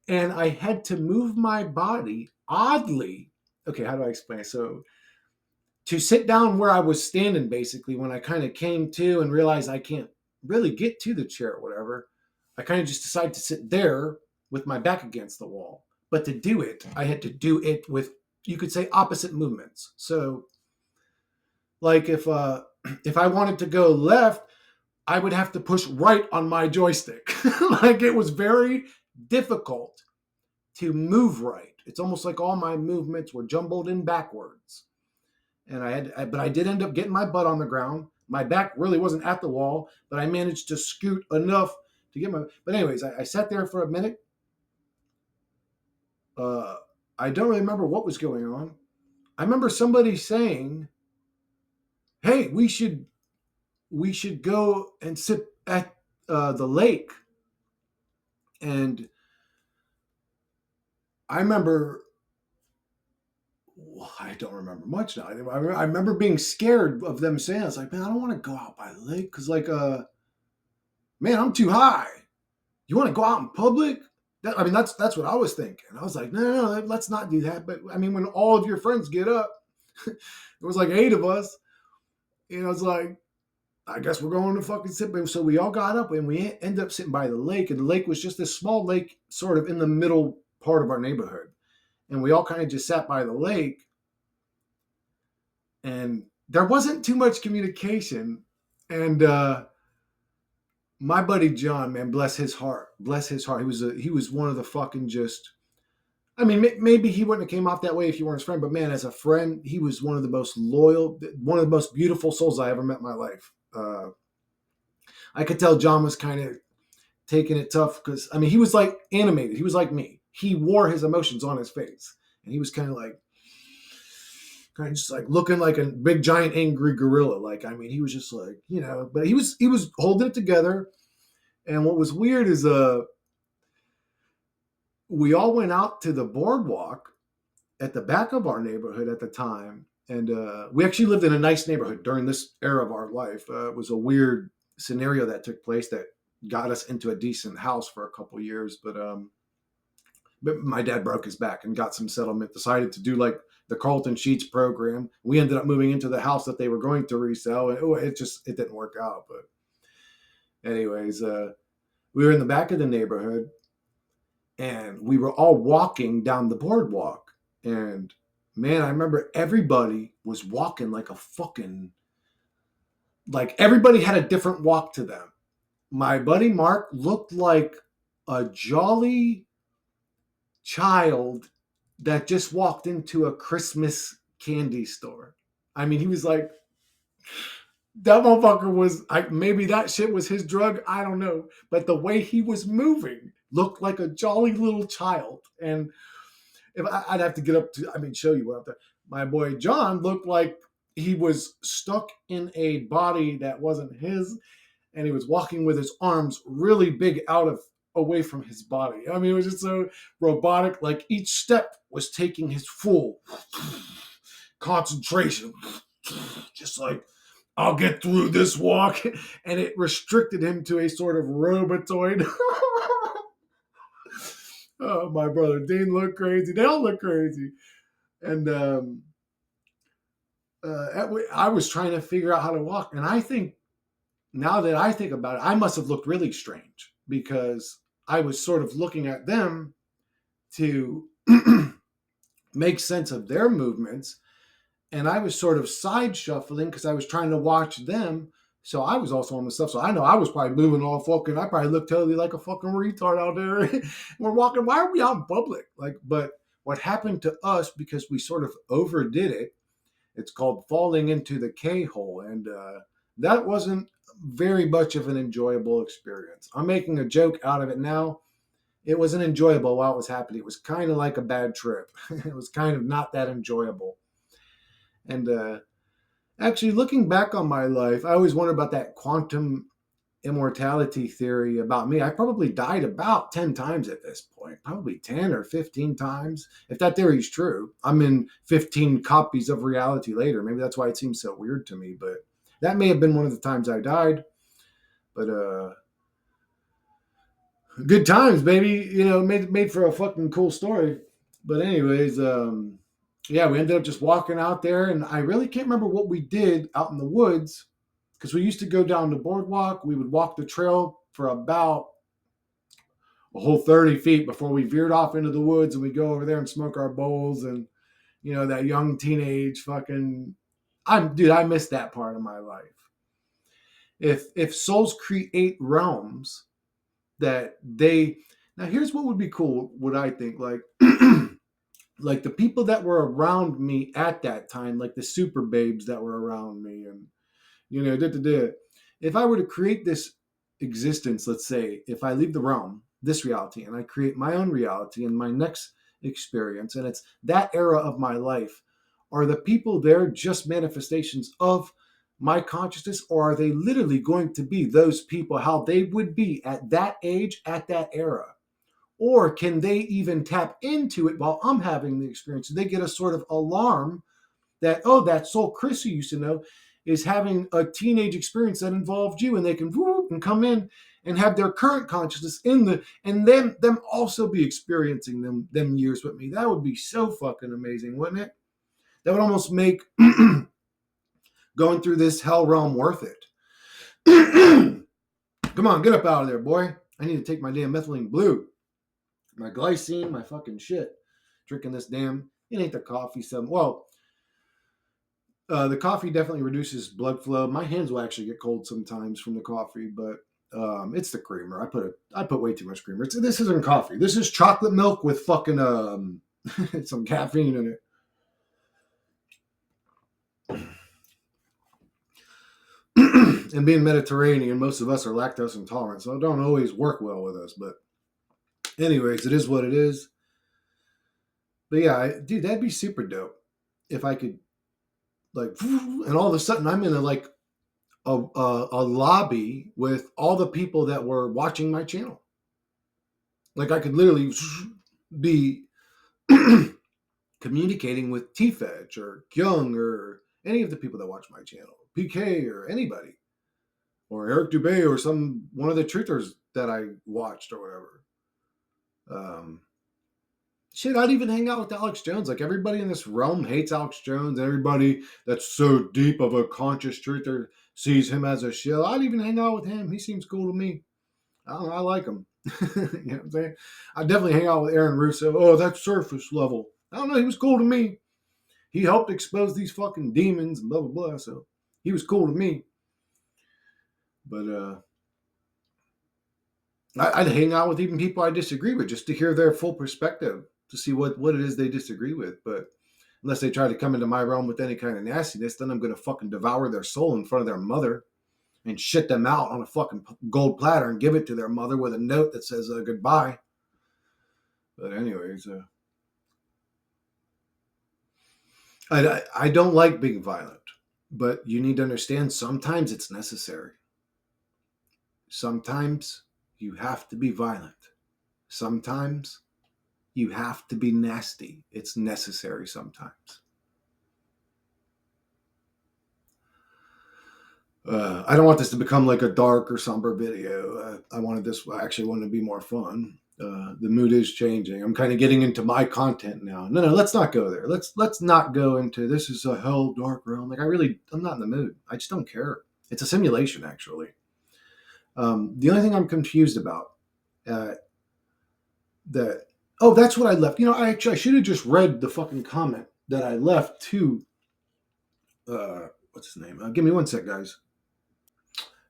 And I had to move my body oddly. Okay, how do I explain it? So to sit down where I was standing, basically, when I kind of came to and realized I can't really get to the chair or whatever, I kind of just decided to sit there with my back against the wall. But to do it, I had to do it with, you could say, opposite movements. So, like if I wanted to go left, I would have to push right on my joystick. Like it was very difficult to move right. It's almost like all my movements were jumbled in backwards. And but I did end up getting my butt on the ground. My back really wasn't at the wall, but I managed to scoot enough to get but anyways, I sat there for a minute. Uh, I don't really remember what was going on. I remember somebody saying, "Hey, we should go and sit at the lake." And I remember, well, I don't remember much now. I remember being scared of them saying, "I was like, man, I don't want to go out by the lake because, like, man, I'm too high. You want to go out in public?" That's what I was thinking. I was like, no, let's not do that. But I mean, when all of your friends get up, there was like 8 of us. And I was like, I guess we're going to fucking sit. So we all got up and we ended up sitting by the lake. And the lake was just this small lake sort of in the middle part of our neighborhood. And we all kind of just sat by the lake. And there wasn't too much communication. And my buddy John, man, bless his heart, bless his heart. He was one of the fucking just. I mean, maybe he wouldn't have came off that way if you weren't his friend, but man, as a friend, he was one of the most loyal, one of the most beautiful souls I ever met in my life. I could tell John was kind of taking it tough because I mean, he was like animated. He was like me. He wore his emotions on his face, and he was kind of just like looking like a big giant angry gorilla. Like, I mean, he was just like, but he was holding it together. And what was weird is we all went out to the boardwalk at the back of our neighborhood at the time. And we actually lived in a nice neighborhood during this era of our life. It was a weird scenario that took place that got us into a decent house for a couple years. But my dad broke his back and got some settlement, decided to do like the Carlton Sheets program. We ended up moving into the house that they were going to resell. And it didn't work out. But anyways, we were in the back of the neighborhood and we were all walking down the boardwalk. And man, I remember everybody was walking like a fucking, like everybody had a different walk to them. My buddy Mark looked like a jolly child that just walked into a Christmas candy store. I mean, he was like, that motherfucker was, maybe that shit was his drug. I don't know. But the way he was moving looked like a jolly little child. And if I'd have to get up to, show you what I'm talking. My boy John looked like he was stuck in a body that wasn't his, and he was walking with his arms really big away from his body. I mean, it was just so robotic. Like each step was taking his full concentration, just like, I'll get through this walk, and it restricted him to a sort of robotoid. Oh, my brother Dean looked crazy. They all look crazy. And I was trying to figure out how to walk. And I think, now that I think about it, I must have looked really strange because I was sort of looking at them to make sense of their movements. And I was sort of side shuffling because I was trying to watch them. So I was also on the stuff. So I know I was probably moving all fucking. I probably looked totally like a fucking retard out there. We're walking. Why are we out in public? But what happened to us, because we sort of overdid it, it's called falling into the K-hole. And that wasn't very much of an enjoyable experience. I'm making a joke out of it now. It wasn't enjoyable while it was happening. It was kind of like a bad trip. It was kind of not that enjoyable. And actually, looking back on my life, I always wonder about that quantum immortality theory about me. I probably died about 10 times at this point, probably 10 or 15 times. If that theory is true, I'm in 15 copies of reality later. Maybe that's why it seems so weird to me, but that may have been one of the times I died. But good times, baby. Made for a fucking cool story. But anyways, yeah, we ended up just walking out there, and I really can't remember what we did out in the woods because we used to go down the boardwalk. We would walk the trail for about a whole 30 feet before we veered off into the woods, and we go over there and smoke our bowls and that young teenage fucking. I missed that part of my life. If souls create realms that they now, here's what would be cool, what I think, like like the people that were around me at that time, like the super babes that were around me, and if I were to create this existence, let's say if I leave the realm, this reality, and I create my own reality in my next experience, and it's that era of my life, are the people there just manifestations of my consciousness, or are they literally going to be those people, how they would be at that age, at that era? Or can they even tap into it while I'm having the experience? So they get a sort of alarm that, oh, that soul Chris you used to know is having a teenage experience that involved you, and they can whoop and come in and have their current consciousness and then them also be experiencing them years with me. That would be so fucking amazing, wouldn't it? That would almost make going through this hell realm worth it. Come on, get up out of there, boy. I need to take my damn methylene blue. My glycine, my fucking shit. Drinking this damn, it ain't the coffee. The coffee definitely reduces blood flow. My hands will actually get cold sometimes from the coffee, but It's the creamer. I put way too much creamer. This isn't coffee. This is chocolate milk with fucking some caffeine in it. And being Mediterranean, most of us are lactose intolerant, so it don't always work well with us. But anyways, it is what it is. But yeah, dude, that'd be super dope if I could like, and all of a sudden I'm in a lobby with all the people that were watching my channel. Like I could literally be communicating with T-Fetch or Kyung or any of the people that watch my channel, PK or anybody, or Eric Dubé or one of the truthers that I watched or whatever. Shit, I'd even hang out with Alex Jones. Like everybody in this realm hates Alex Jones. Everybody that's so deep of a conscious truther sees him as a shill. I'd even hang out with him. He seems cool to me. I don't know. I like him. You know what I'm saying? I'd definitely hang out with Aaron Russo. Oh, that's surface level. I don't know. He was cool to me. He helped expose these fucking demons and blah, blah, blah. So he was cool to me. But I'd hang out with even people I disagree with just to hear their full perspective, to see what it is they disagree with. But unless they try to come into my realm with any kind of nastiness, then I'm going to fucking devour their soul in front of their mother and shit them out on a fucking gold platter and give it to their mother with a note that says goodbye. But anyways, I don't like being violent, but you need to understand sometimes it's necessary. Sometimes you have to be violent. Sometimes you have to be nasty. It's necessary sometimes. I don't want this to become like a dark or somber video. I actually wanted to be more fun. The mood is changing. I'm kind of getting into my content now. No, let's not go there. Let's not go into this is a hell dark realm. Like I'm not in the mood. I just don't care. It's a simulation, actually. The only thing I'm confused about that's what I left. You know, I should have just read the fucking comment that I left to what's his name? Give me one sec, guys.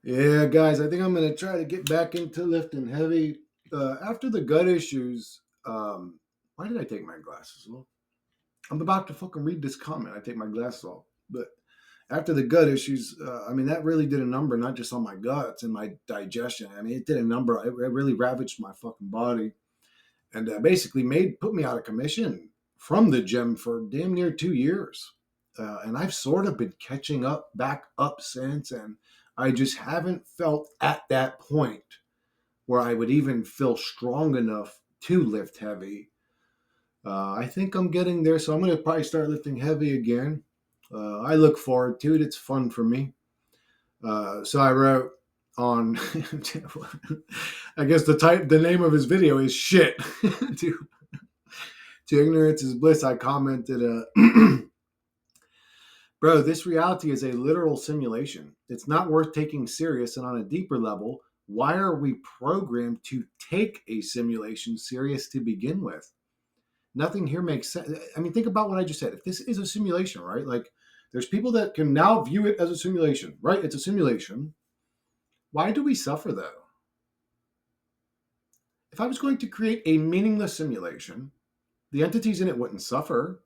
Yeah, guys, I think I'm going to try to get back into lifting heavy. After the gut issues, why did I take my glasses off? I'm about to fucking read this comment. I take my glasses off. But after the gut issues, that really did a number, not just on my guts and my digestion. It did a number. It really ravaged my fucking body. And basically put me out of commission from the gym for damn near 2 years. And I've sort of been catching back up since, and I just haven't felt at that point where I would even feel strong enough to lift heavy. I think I'm getting there, so I'm going to probably start lifting heavy again. I look forward to it. It's fun for me. So I wrote on, I guess the name of his video is shit. To ignorance is bliss. I commented, bro, this reality is a literal simulation. It's not worth taking serious. And on a deeper level, why are we programmed to take a simulation serious to begin with? Nothing here makes sense. Think about what I just said. If this is a simulation, right? Like, there's people that can now view it as a simulation, right? It's a simulation. Why do we suffer, though? If I was going to create a meaningless simulation, the entities in it wouldn't suffer.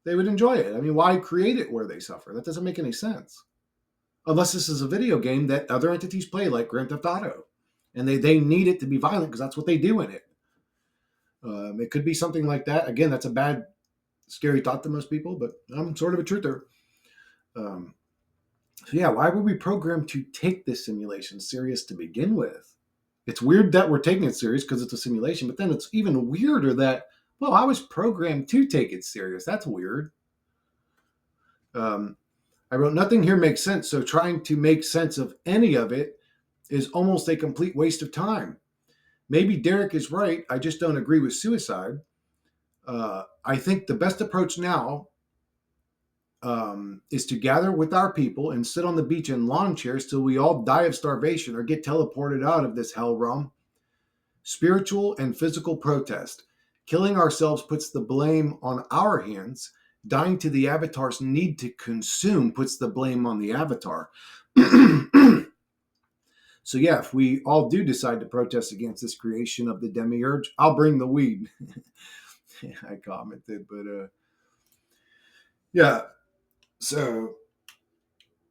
They would enjoy it. Why create it where they suffer? That doesn't make any sense. Unless this is a video game that other entities play, like Grand Theft Auto. And they need it to be violent because that's what they do in it. It could be something like that. Again, that's a bad, scary thought to most people, but I'm sort of a truther. So yeah, why were we programmed to take this simulation serious to begin with? It's weird that we're taking it serious because it's a simulation, but then it's even weirder that, well, I was programmed to take it serious. That's weird. I wrote, nothing here makes sense, so trying to make sense of any of it is almost a complete waste of time. Maybe Derek is right. I just don't agree with suicide. I think the best approach now is to gather with our people and sit on the beach in lawn chairs till we all die of starvation or get teleported out of this hell realm. Spiritual and physical protest. Killing ourselves puts the blame on our hands. Dying to the avatar's need to consume puts the blame on the avatar. So yeah, if we all do decide to protest against this creation of the demiurge, I'll bring the weed. I commented, but yeah. So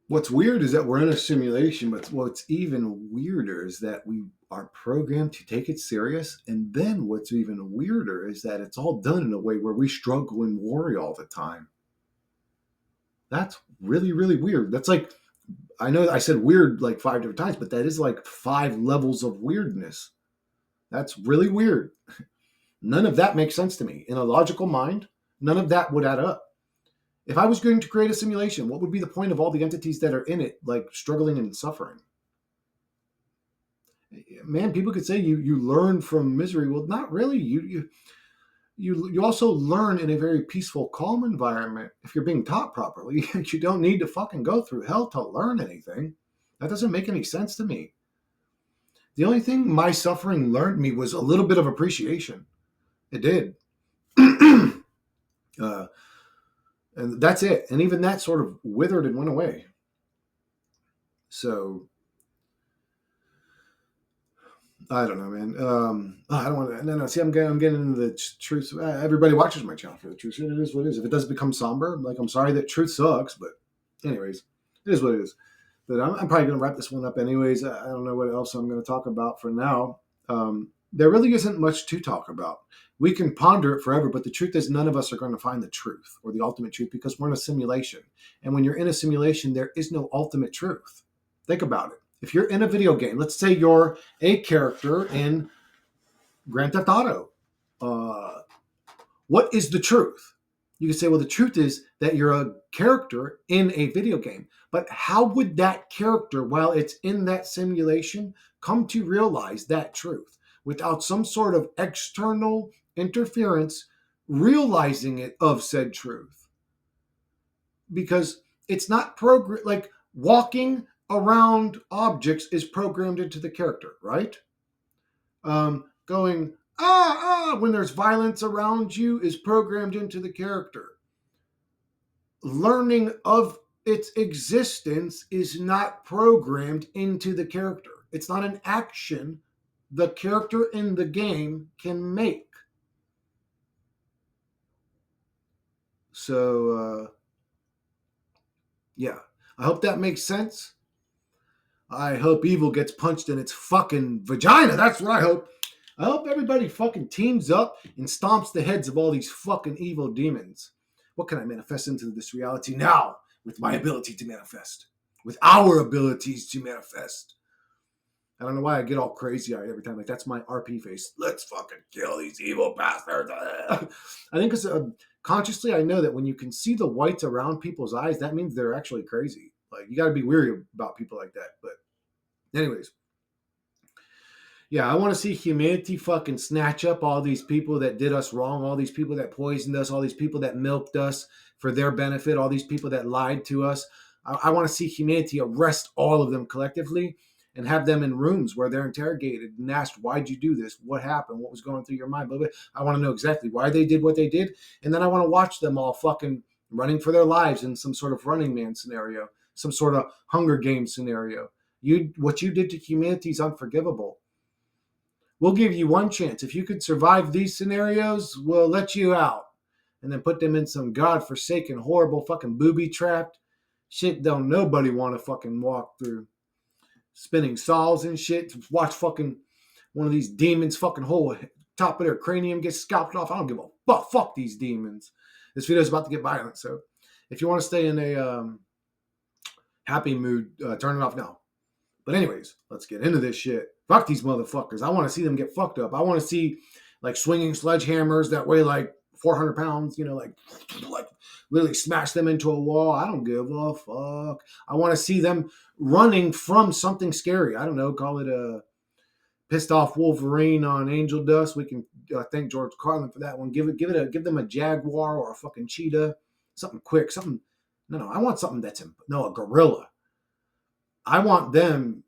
what's weird is that we're in a simulation, but what's even weirder is that we are programmed to take it serious. And then what's even weirder is that it's all done in a way where we struggle and worry all the time. That's really, really weird. That's like, I know I said weird like 5 different times, but that is like 5 levels of weirdness. That's really weird. None of that makes sense to me. In a logical mind, none of that would add up. If I was going to create a simulation, what would be the point of all the entities that are in it, like struggling and suffering? Man, people could say you learn from misery. Well, not really. You also learn in a very peaceful, calm environment if you're being taught properly. You don't need to fucking go through hell to learn anything. That doesn't make any sense to me. The only thing my suffering learned me was a little bit of appreciation. It did. And that's it. And even that sort of withered and went away. So I don't know, man. I don't want to. No. See, I'm getting into the truth. Everybody watches my channel for the truth. It is what it is. If it does become somber, like I'm sorry that truth sucks, but anyways, it is what it is. But I'm probably going to wrap this one up anyways. I don't know what else I'm going to talk about for now. There really isn't much to talk about. We can ponder it forever, but the truth is none of us are going to find the truth or the ultimate truth because we're in a simulation. And when you're in a simulation, there is no ultimate truth. Think about it. If you're in a video game, let's say you're a character in Grand Theft Auto. What is the truth? You can say, well, the truth is that you're a character in a video game. But how would that character, while it's in that simulation, come to realize that truth without some sort of external interference realizing it of said truth? Because it's not like walking around objects is programmed into the character, right? Going, when there's violence around you is programmed into the character. Learning of its existence is not programmed into the character. It's not an action the character in the game can make. So, yeah. I hope that makes sense. I hope evil gets punched in its fucking vagina. That's what I hope. I hope everybody fucking teams up and stomps the heads of all these fucking evil demons. What can I manifest into this reality now with my ability to manifest? With our abilities to manifest. I don't know why I get all crazy-eyed every time. Like, that's my RP face. Let's fucking kill these evil bastards. I think because consciously I know that when you can see the whites around people's eyes, that means they're actually crazy. Like, you got to be weary about people like that. But anyways. Yeah, I want to see humanity fucking snatch up all these people that did us wrong, all these people that poisoned us, all these people that milked us for their benefit, all these people that lied to us. I want to see humanity arrest all of them collectively and have them in rooms where they're interrogated and asked, why'd you do this? What happened? What was going through your mind? Blah, blah. I want to know exactly why they did what they did. And then I want to watch them all fucking running for their lives in some sort of Running Man scenario, some sort of Hunger Games scenario. What you did to humanity is unforgivable. We'll give you one chance. If you could survive these scenarios, we'll let you out. And then put them in some godforsaken, horrible fucking booby-trapped shit don't nobody want to fucking walk through. Spinning saws and shit. Watch fucking one of these demons fucking whole top of their cranium get scalped off. I don't give a fuck. Fuck these demons. This video is about to get violent. So if you want to stay in a happy mood, turn it off now. But anyways, let's get into this shit. Fuck these motherfuckers. I want to see them get fucked up. I want to see like swinging sledgehammers that weigh like 400 pounds, like literally smash them into a wall. I don't give a fuck. I want to see them running from something scary. I don't know, call it a pissed off Wolverine on angel dust. We can thank George Carlin for that one. Give them a jaguar or a fucking cheetah, something quick, something. No, I want something that's a gorilla. I want them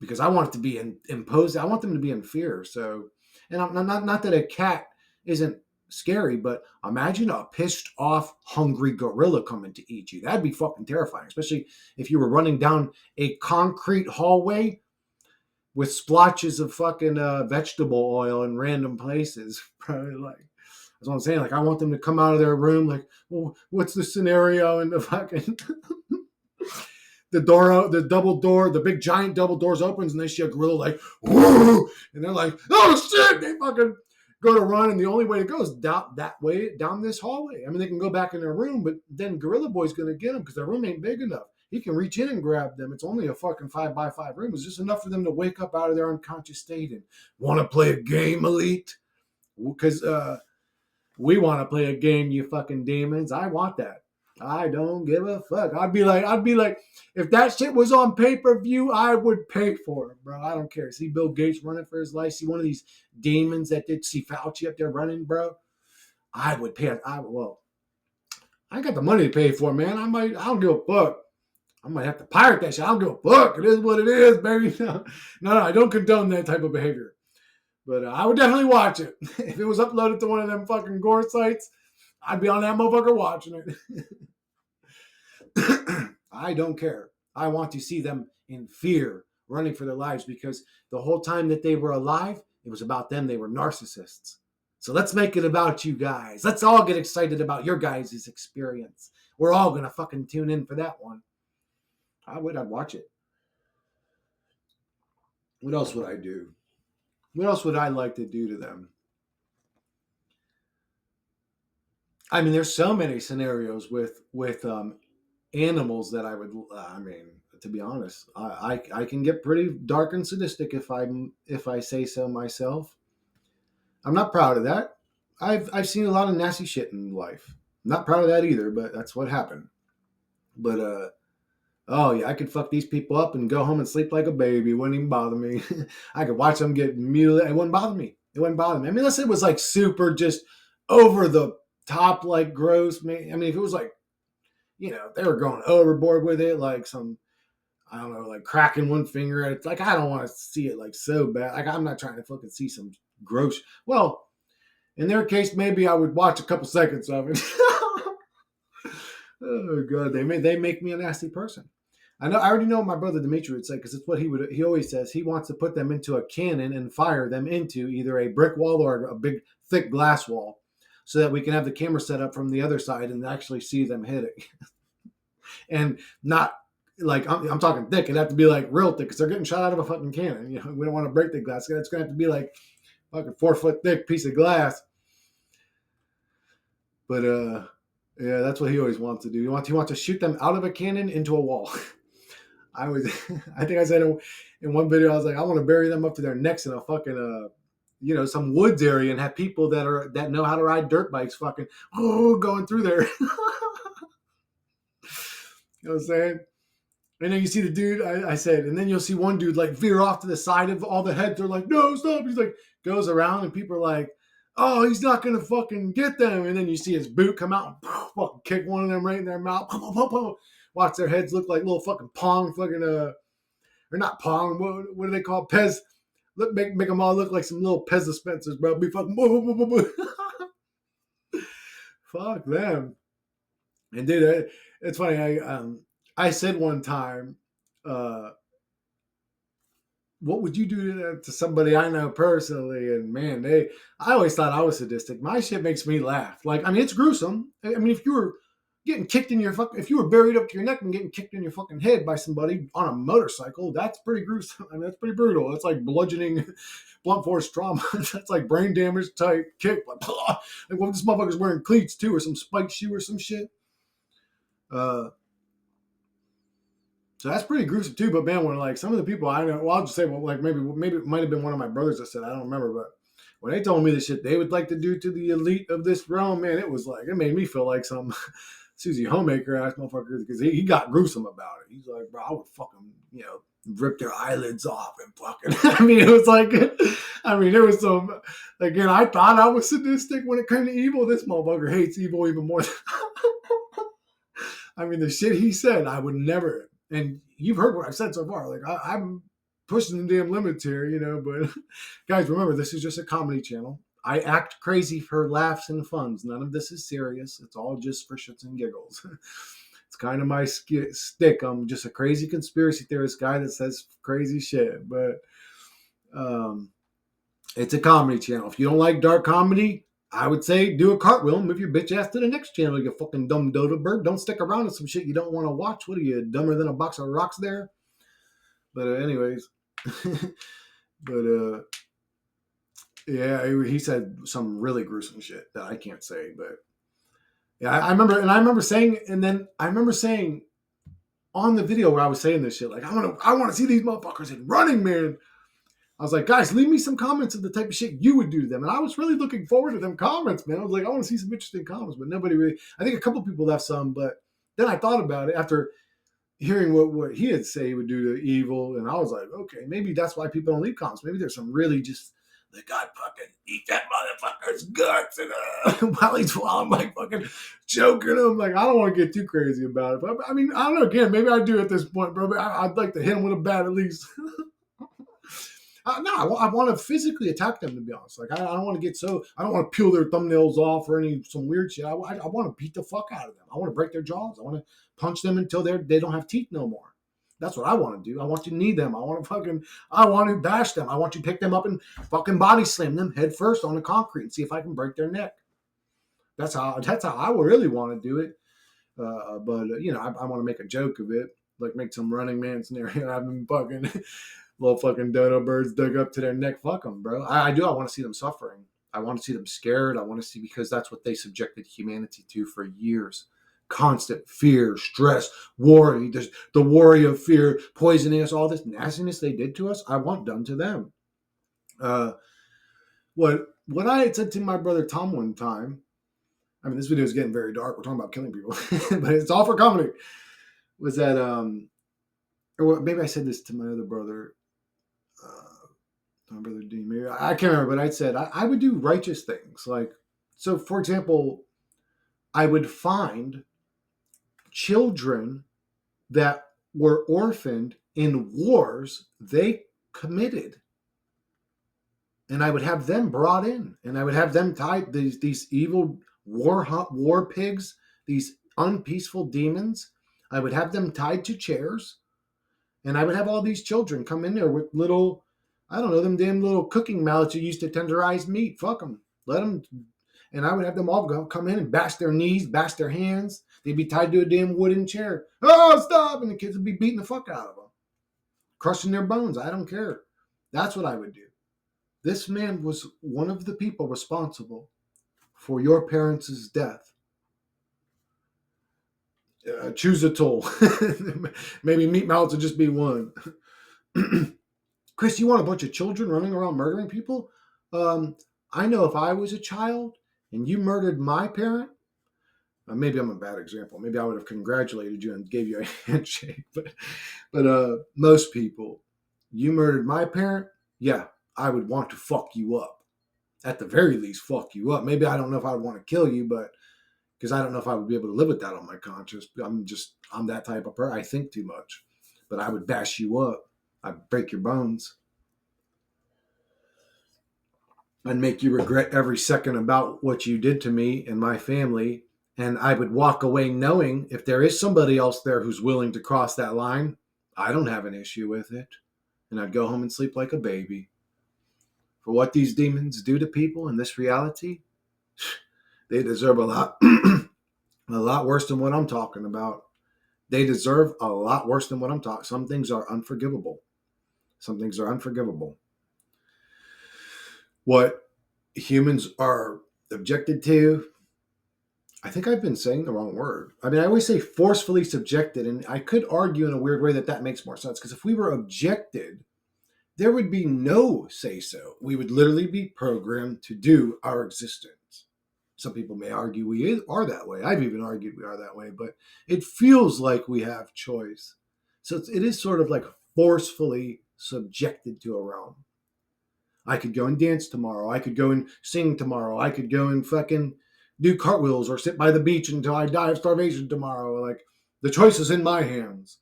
because I want it to be imposed. I want them to be in fear. So, and I'm not that a cat isn't scary, but imagine a pissed off, hungry gorilla coming to eat you. That'd be fucking terrifying, especially if you were running down a concrete hallway with splotches of fucking vegetable oil in random places. Probably like that's what I'm saying. Like I want them to come out of their room like, well, what's the scenario? And the fucking the double door, the big giant double doors opens, and they see a gorilla like, whoa, and they're like, oh shit! They fucking go to run, and the only way to go is down that way, down this hallway. I mean, they can go back in their room, but then Gorilla Boy's gonna get them because their room ain't big enough. He can reach in and grab them. It's only a fucking 5x5 room. It's just enough for them to wake up out of their unconscious state and want to play a game, Elite, because we want to play a game, you fucking demons. I want that. I don't give a fuck. I'd be like, if that shit was on pay-per-view, I would pay for it, bro. I don't care. See Bill Gates running for his life. See one of these demons that did see Fauci up there running, bro. I would pay. I got the money to pay for it, man. I don't give a fuck. I might have to pirate that shit. I don't give a fuck. It is what it is, baby. No, I don't condone that type of behavior. But I would definitely watch it. If it was uploaded to one of them fucking gore sites, I'd be on that motherfucker watching it. I don't care. I want to see them in fear, running for their lives, because the whole time that they were alive, it was about them. They were narcissists. So let's make it about you guys. Let's all get excited about your guys' experience. We're all going to fucking tune in for that one. I'd watch it. What else would I do? What else would I like to do to them? I mean, there's so many scenarios with animals that I would. I mean, to be honest, I can get pretty dark and sadistic if I say so myself. I'm not proud of that. I've seen a lot of nasty shit in life. I'm not proud of that either, but that's what happened. But oh yeah, I could fuck these people up and go home and sleep like a baby. It wouldn't even bother me. I could watch them get mutilated. It wouldn't bother me. It wouldn't bother me. I mean, unless it was like super just over the top, like gross. I mean, if it was like, they were going overboard with it, like some, I don't know, like cracking one finger at it. Like, I don't want to see it like so bad. Like, I'm not trying to fucking see some gross. Well, in their case, maybe I would watch a couple seconds of it. Oh god, they make me a nasty person. I already know what my brother Dimitri would say, because it's what he always says. He wants to put them into a cannon and fire them into either a brick wall or a big thick glass wall, so that we can have the camera set up from the other side and actually see them hit it. And not like I'm talking thick. It'd have to be like real thick, because they're getting shot out of a fucking cannon. We don't want to break the glass. It's gonna have to be like fucking 4 foot thick piece of glass. But yeah, that's what he always wants to do. He wants to shoot them out of a cannon into a wall. I think I said in one video, I was like, I want to bury them up to their necks in a fucking some woods area, and have people that know how to ride dirt bikes fucking going through there. You know what I'm saying? And then you see the dude, I said, and then you'll see one dude like veer off to the side of all the heads. They're like, no, stop. He's like, goes around, and people are like, oh, he's not going to fucking get them. And then you see his boot come out and fucking kick one of them right in their mouth. Watch their heads look like little fucking Pong fucking, or not Pong, what do they call Pez? Make them all look like some little Pez dispensers, bro. Be fucking, fuck them. And dude, it's funny. I said one time, what would you do to somebody I know personally? And man, I always thought I was sadistic. My shit makes me laugh. Like, I mean, it's gruesome. I mean, if you were getting kicked in your if you were buried up to your neck and getting kicked in your fucking head by somebody on a motorcycle, that's pretty gruesome. I mean, that's pretty brutal. It's like bludgeoning, blunt force trauma. That's like brain damage type kick. Like what if this motherfucker's wearing cleats too, or some spiked shoe or some shit? So that's pretty gruesome too. But man, when like some of the people I know, well, I'll just say, well, like maybe it might have been one of my brothers that said, I don't remember, but when they told me the shit they would like to do to the elite of this realm, man, it was like, it made me feel like some Susie Homemaker ass motherfucker, because he got gruesome about it. He's like, bro, I would fucking, rip their eyelids off and fucking, I mean, it was like, it was some, again, I thought I was sadistic when it came to evil. This motherfucker hates evil even more. I mean, the shit he said, I would never, and you've heard what I've said so far. Like, I'm pushing the damn limits here, but guys, remember, this is just a comedy channel. I act crazy for laughs and funs. None of this is serious. It's all just for shits and giggles. It's kind of my stick. I'm just a crazy conspiracy theorist guy that says crazy shit. But Um, it's a comedy channel. If you don't like dark comedy, I would say do a cartwheel and move your bitch ass to the next channel, you fucking dumb dodo bird. Don't stick around with some shit you don't want to watch. What are you, dumber than a box of rocks there? But anyways, but yeah, he said some really gruesome shit that I can't say. But yeah, I remember saying, and then I remember saying on the video where I was saying this shit, like I want to see these motherfuckers in Running Man. I was like, guys, leave me some comments of the type of shit you would do to them. And I was really looking forward to them comments, man. I was like, I want to see some interesting comments, but nobody really. I think a couple people left some, but then I thought about it after hearing what he had say he would do to evil, and I was like, okay, maybe that's why people don't leave comments. Maybe there's some really just like, God fucking eat that motherfucker's guts and while he's like fucking choking him. Like, I don't want to get too crazy about it, but I mean, I don't know. Again, maybe I do at this point, bro. But I'd like to hit him with a bat at least. No, I want to physically attack them, to be honest. Like, I don't want to get so, I don't want to peel their thumbnails off or some weird shit. I want to beat the fuck out of them. I want to break their jaws. I want to punch them until they don't have teeth no more. That's what I want to do. I want to knee them. I want to bash them. I want to pick them up and fucking body slam them head first on the concrete and see if I can break their neck. That's how I would really want to do it. But I want to make a joke of it, like make some Running Man scenario. I've been fucking little fucking dodo birds dug up to their neck. Fuck them, bro. I do. I want to see them suffering. I want to see them scared. I want to see, because that's what they subjected humanity to for years. Constant fear, stress, worry. There's the worry of fear poisoning us. All this nastiness they did to us, I want done to them. What I had said to my brother Tom one time. I mean, this video is getting very dark. We're talking about killing people, but it's all for comedy. Was that or maybe I said this to my other brother. My brother Dean, maybe I can't remember, but I said I would do righteous things. Like, so for example, I would find children that were orphaned in wars they committed, and I would have them brought in, and I would have them tied, these evil war pigs, these unpeaceful demons. I would have them tied to chairs, and I would have all these children come in there with little, I don't know, them damn little cooking mallets you used to tenderize meat. Fuck them. Let them. And I would have them all come in and bash their knees, bash their hands. They'd be tied to a damn wooden chair. Oh, stop. And the kids would be beating the fuck out of them, crushing their bones. I don't care. That's what I would do. This man was one of the people responsible for your parents' death. Choose a tool. Maybe meat mallets would just be one. Chris, you want a bunch of children running around murdering people? I know if I was a child and you murdered my parent, maybe I'm a bad example. Maybe I would have congratulated you and gave you a handshake. But most people, you murdered my parent, yeah, I would want to fuck you up. At the very least, fuck you up. Maybe I don't know if I would want to kill you, but because I don't know if I would be able to live with that on my conscience. I'm that type of person. I think too much. But I would bash you up. I'd break your bones. I'd make you regret every second about what you did to me and my family. And I would walk away knowing if there is somebody else there who's willing to cross that line, I don't have an issue with it. And I'd go home and sleep like a baby. For what these demons do to people in this reality, they deserve a lot, a lot worse than what I'm talking about. They deserve a lot worse than what I'm talking. Some things are unforgivable. Some things are unforgivable. What humans are objected to, I think I've been saying the wrong word. I mean, I always say forcefully subjected, and I could argue in a weird way that makes more sense, because if we were objected, there would be no say-so. We would literally be programmed to do our existence. Some people may argue we are that way. I've even argued we are that way, but it feels like we have choice. So it is sort of like forcefully subjected to a realm. I could go and dance tomorrow. I could go and sing tomorrow. I could go and fucking do cartwheels or sit by the beach until I die of starvation tomorrow. Like, the choice is in my hands.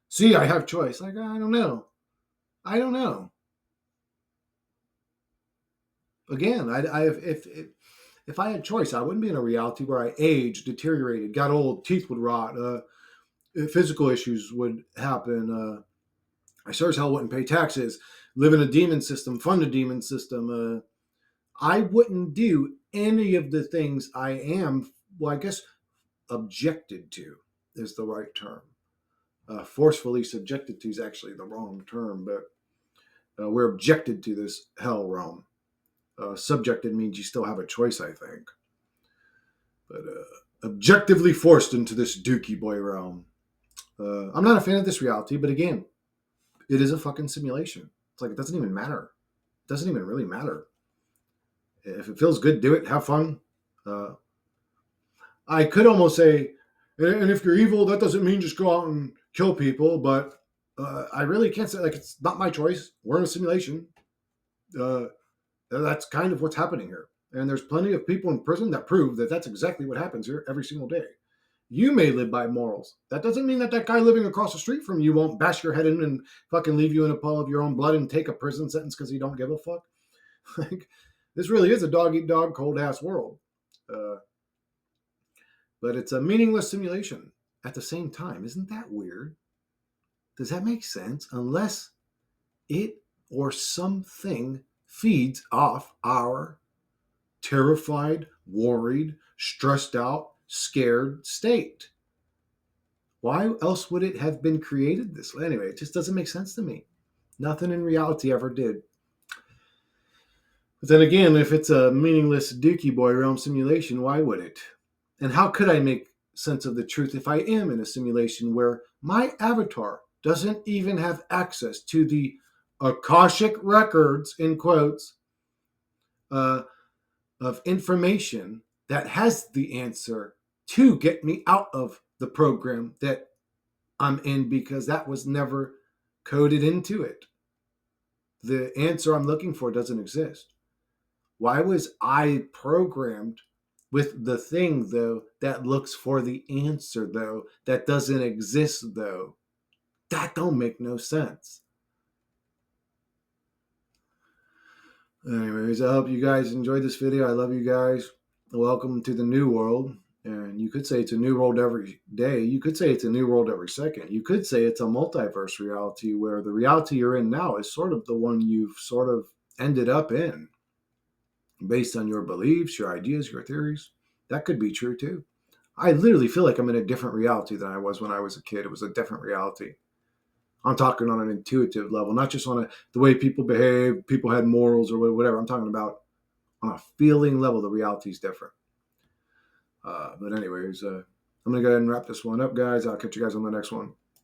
See, I have choice. Like, I don't know. Again, if I had choice, I wouldn't be in a reality where I aged, deteriorated, got old, teeth would rot, physical issues would happen. I sure as hell wouldn't pay taxes, live in a demon system, fund a demon system. I wouldn't do any of the things I am, well, I guess objected to is the right term. Forcefully subjected to is actually the wrong term, but we're objected to this hell realm. Subjected means you still have a choice, I think. But objectively forced into this dookie boy realm. I'm not a fan of this reality, but again, it is a fucking simulation. It's like it doesn't even matter. It doesn't even really matter. If it feels good, do it. Have fun. Uh, I could almost say, and if you're evil, that doesn't mean just go out and kill people. But I really can't say, like, it's not my choice. We're in a simulation. Uh, that's kind of what's happening here. And there's plenty of people in prison that prove that that's exactly what happens here every single day. You may live by morals. That doesn't mean that that guy living across the street from you won't bash your head in and fucking leave you in a puddle of your own blood and take a prison sentence because he don't give a fuck. Like, this really is a dog eat dog, cold ass world. Uh, but it's a meaningless simulation at the same time. Isn't that weird? Does that make sense? Unless it or something feeds off our terrified, worried, stressed out, scared state. Why else would it have been created this way? Anyway, it just doesn't make sense to me. Nothing in reality ever did. But then again, if it's a meaningless Dookie Boy realm simulation, why would it? And how could I make sense of the truth if I am in a simulation where my avatar doesn't even have access to the Akashic records, in quotes, uh, of information that has the answer to get me out of the program that I'm in, because that was never coded into it. The answer I'm looking for doesn't exist. Why was I programmed with the thing, though, that looks for the answer, though, that doesn't exist, though? That don't make no sense. Anyways, I hope you guys enjoyed this video. I love you guys. Welcome to the new world. And you could say it's a new world every day. You could say it's a new world every second. You could say it's a multiverse reality where the reality you're in now is sort of the one you've sort of ended up in based on your beliefs, your ideas, your theories. That could be true too. I literally feel like I'm in a different reality than I was when I was a kid. It was a different reality. I'm talking on an intuitive level, not just on the way people behave, people had morals or whatever. I'm talking about on a feeling level. The reality is different. But anyways, I'm going to go ahead and wrap this one up, guys. I'll catch you guys on the next one.